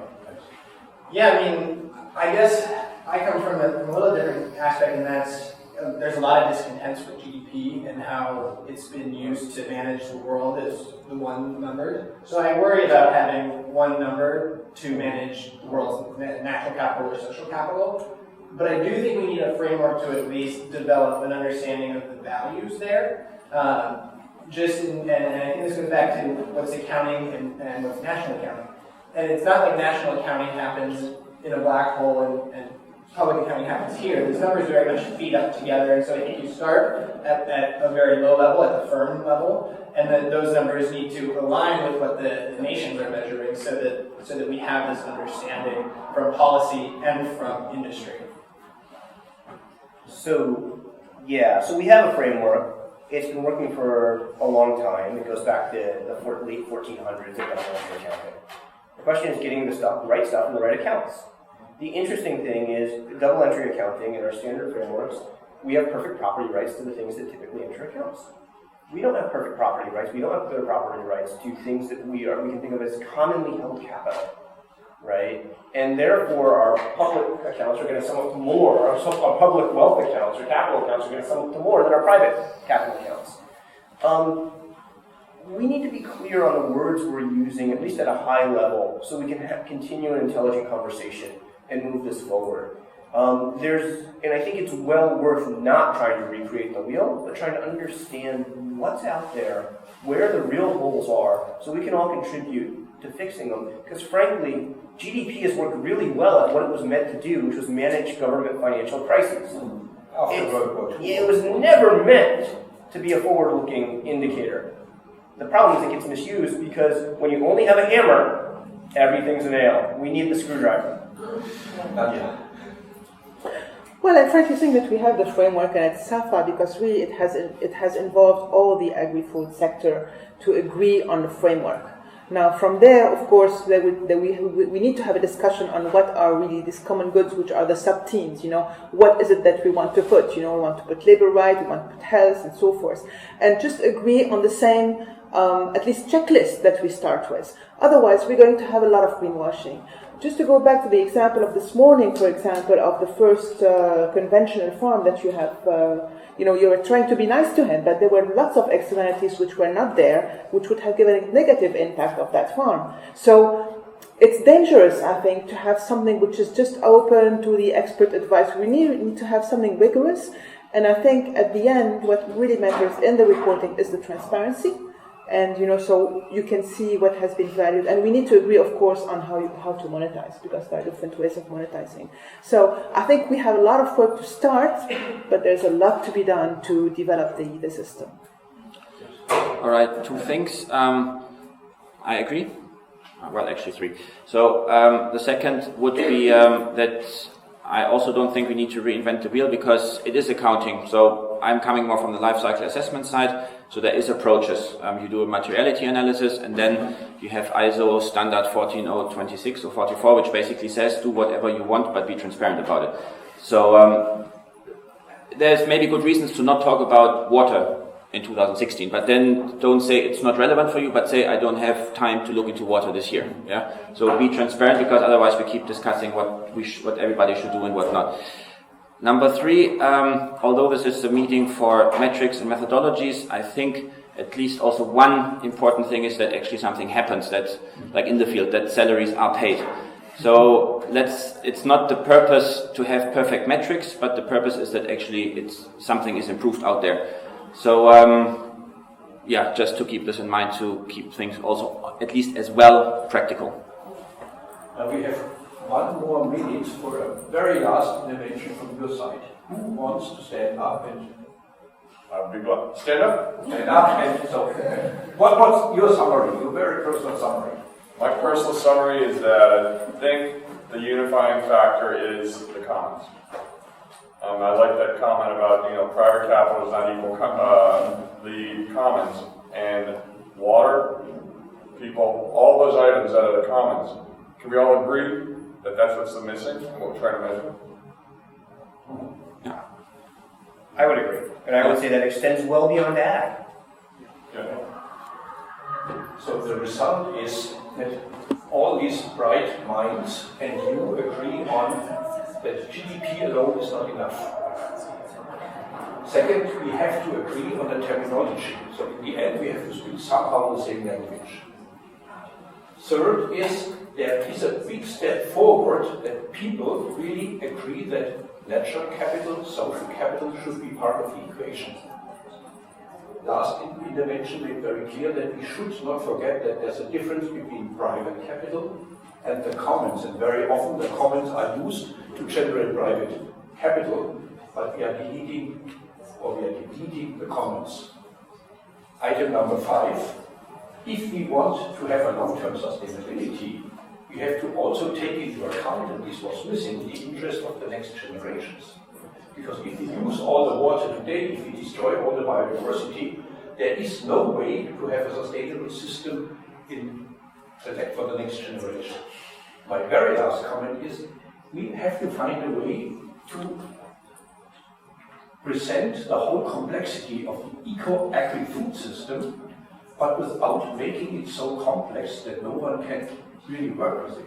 Yeah, I mean, I guess I come from a little different aspect, and that's there's a lot of discontents with GDP and how it's been used to manage the world as the one number. So I worry about having one number to manage the world's natural capital or social capital. But I do think we need a framework to at least develop an understanding of the values there. And I think this goes back to what's accounting and what's national accounting. And it's not like national accounting happens in a black hole and public accounting happens here. These numbers very much feed up together, and so I think you start at a very low level, at the firm level, and then those numbers need to align with what the nations are measuring so that we have this understanding from policy and from industry. So we have a framework. It's been working for a long time. It goes back to the late 1400s of double entry accounting. The question is getting the right stuff in the right accounts. The interesting thing is, double entry accounting in our standard frameworks, we have perfect property rights to the things that typically enter accounts. We don't have perfect property rights. We don't have clear property rights to things that we can think of as commonly held capital, right? And therefore, our public accounts are going to sum up to more, our public wealth accounts or capital accounts are going to sum up to more than our private capital accounts. We need to be clear on the words we're using, at least at a high level, so we can continue an intelligent conversation and move this forward. And I think it's well worth not trying to recreate the wheel, but trying to understand what's out there, where the real holes are, so we can all contribute to fixing them. Because frankly, GDP has worked really well at what it was meant to do, which was manage government financial crises. It was never meant to be a forward-looking indicator. The problem is it gets misused because when you only have a hammer, everything's a nail. We need the screwdriver. Nadia. Well, I frankly think that we have the framework, and it's SAFA because really it has involved all the agri-food sector to agree on the framework. Now, from there, of course, we need to have a discussion on what are really these common goods, which are the sub-themes. What is it that we want to put? We want to put labor right, we want to put health, and so forth, and just agree on the same, at least checklist that we start with. Otherwise, we're going to have a lot of greenwashing. Just to go back to the example of this morning, for example, of the first conventional farm that you have, you were trying to be nice to him, but there were lots of externalities which were not there, which would have given a negative impact of that farm. So it's dangerous, I think, to have something which is just open to the expert advice. We need to have something rigorous, and I think at the end, what really matters in the reporting is the transparency. And so you can see what has been valued, and we need to agree, of course, on how to monetize, because there are different ways of monetizing. So I think we have a lot of work to start, but there's a lot to be done to develop the system. All right, 2 things. I agree. Well, actually 3. So the second would be that I also don't think we need to reinvent the wheel because it is accounting. So I'm coming more from the life cycle assessment side. So there is approaches. You do a materiality analysis, and then you have ISO standard 14026 or 44, which basically says do whatever you want, but be transparent about it. So there's maybe good reasons to not talk about water in 2016, but then don't say it's not relevant for you, but say I don't have time to look into water this year. Yeah. So be transparent, because otherwise we keep discussing what everybody should do and what not. Number 3, although this is a meeting for metrics and methodologies, I think at least also one important thing is that actually something happens, that, like in the field, that salaries are paid. So it's not the purpose to have perfect metrics, but the purpose is that actually something is improved out there. So yeah, just to keep this in mind, to keep things also at least as well practical. We have one more minute for a very last intervention from your side. Who wants to stand up and stand up? Stand up and so. What's your summary? Your very personal summary. My personal summary is that I think the unifying factor is the commons. I like that comment about private capital is not equal the commons, and water, people, all those items out of the commons. Can we all agree that that's what's missing and what we're trying to measure? Yeah. I would agree, and I would say that extends well beyond ag. Yeah. So the result is that all these bright minds and you agree on that GDP alone is not enough. Second, we have to agree on the terminology. So in the end, we have to speak somehow the same language. Third is there is a big step forward that people really agree that natural capital, social capital should be part of the equation. Last intervention made very clear that we should not forget that there's a difference between private capital and the commons, and very often the commons are used to generate private capital, but we are deleting the commons. Item number 5, if we want to have a long-term sustainability, we have to also take into account, and this was missing, the interest of the next generations. Because if we use all the water today, if we destroy all the biodiversity, there is no way to have a sustainable system for the next generation. My very last comment is we have to find a way to present the whole complexity of the eco-agri-food system, but without making it so complex that no one can really work with it.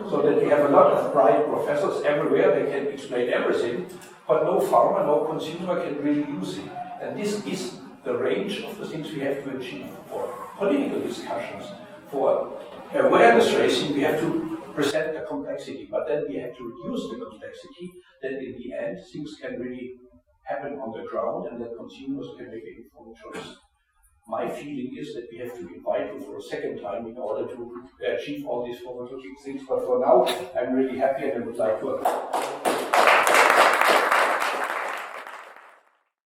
So that we have a lot of bright professors everywhere, they can explain everything, but no farmer, no consumer can really use it. And this is the range of the things we have to achieve for political discussions. For awareness raising, we have to present the complexity, but then we have to reduce the complexity, that in the end things can really happen on the ground and that consumers can make an informed choice. My feeling is that we have to invite you for a second time in order to achieve all these forward-looking things, but for now I'm really happy and I would like to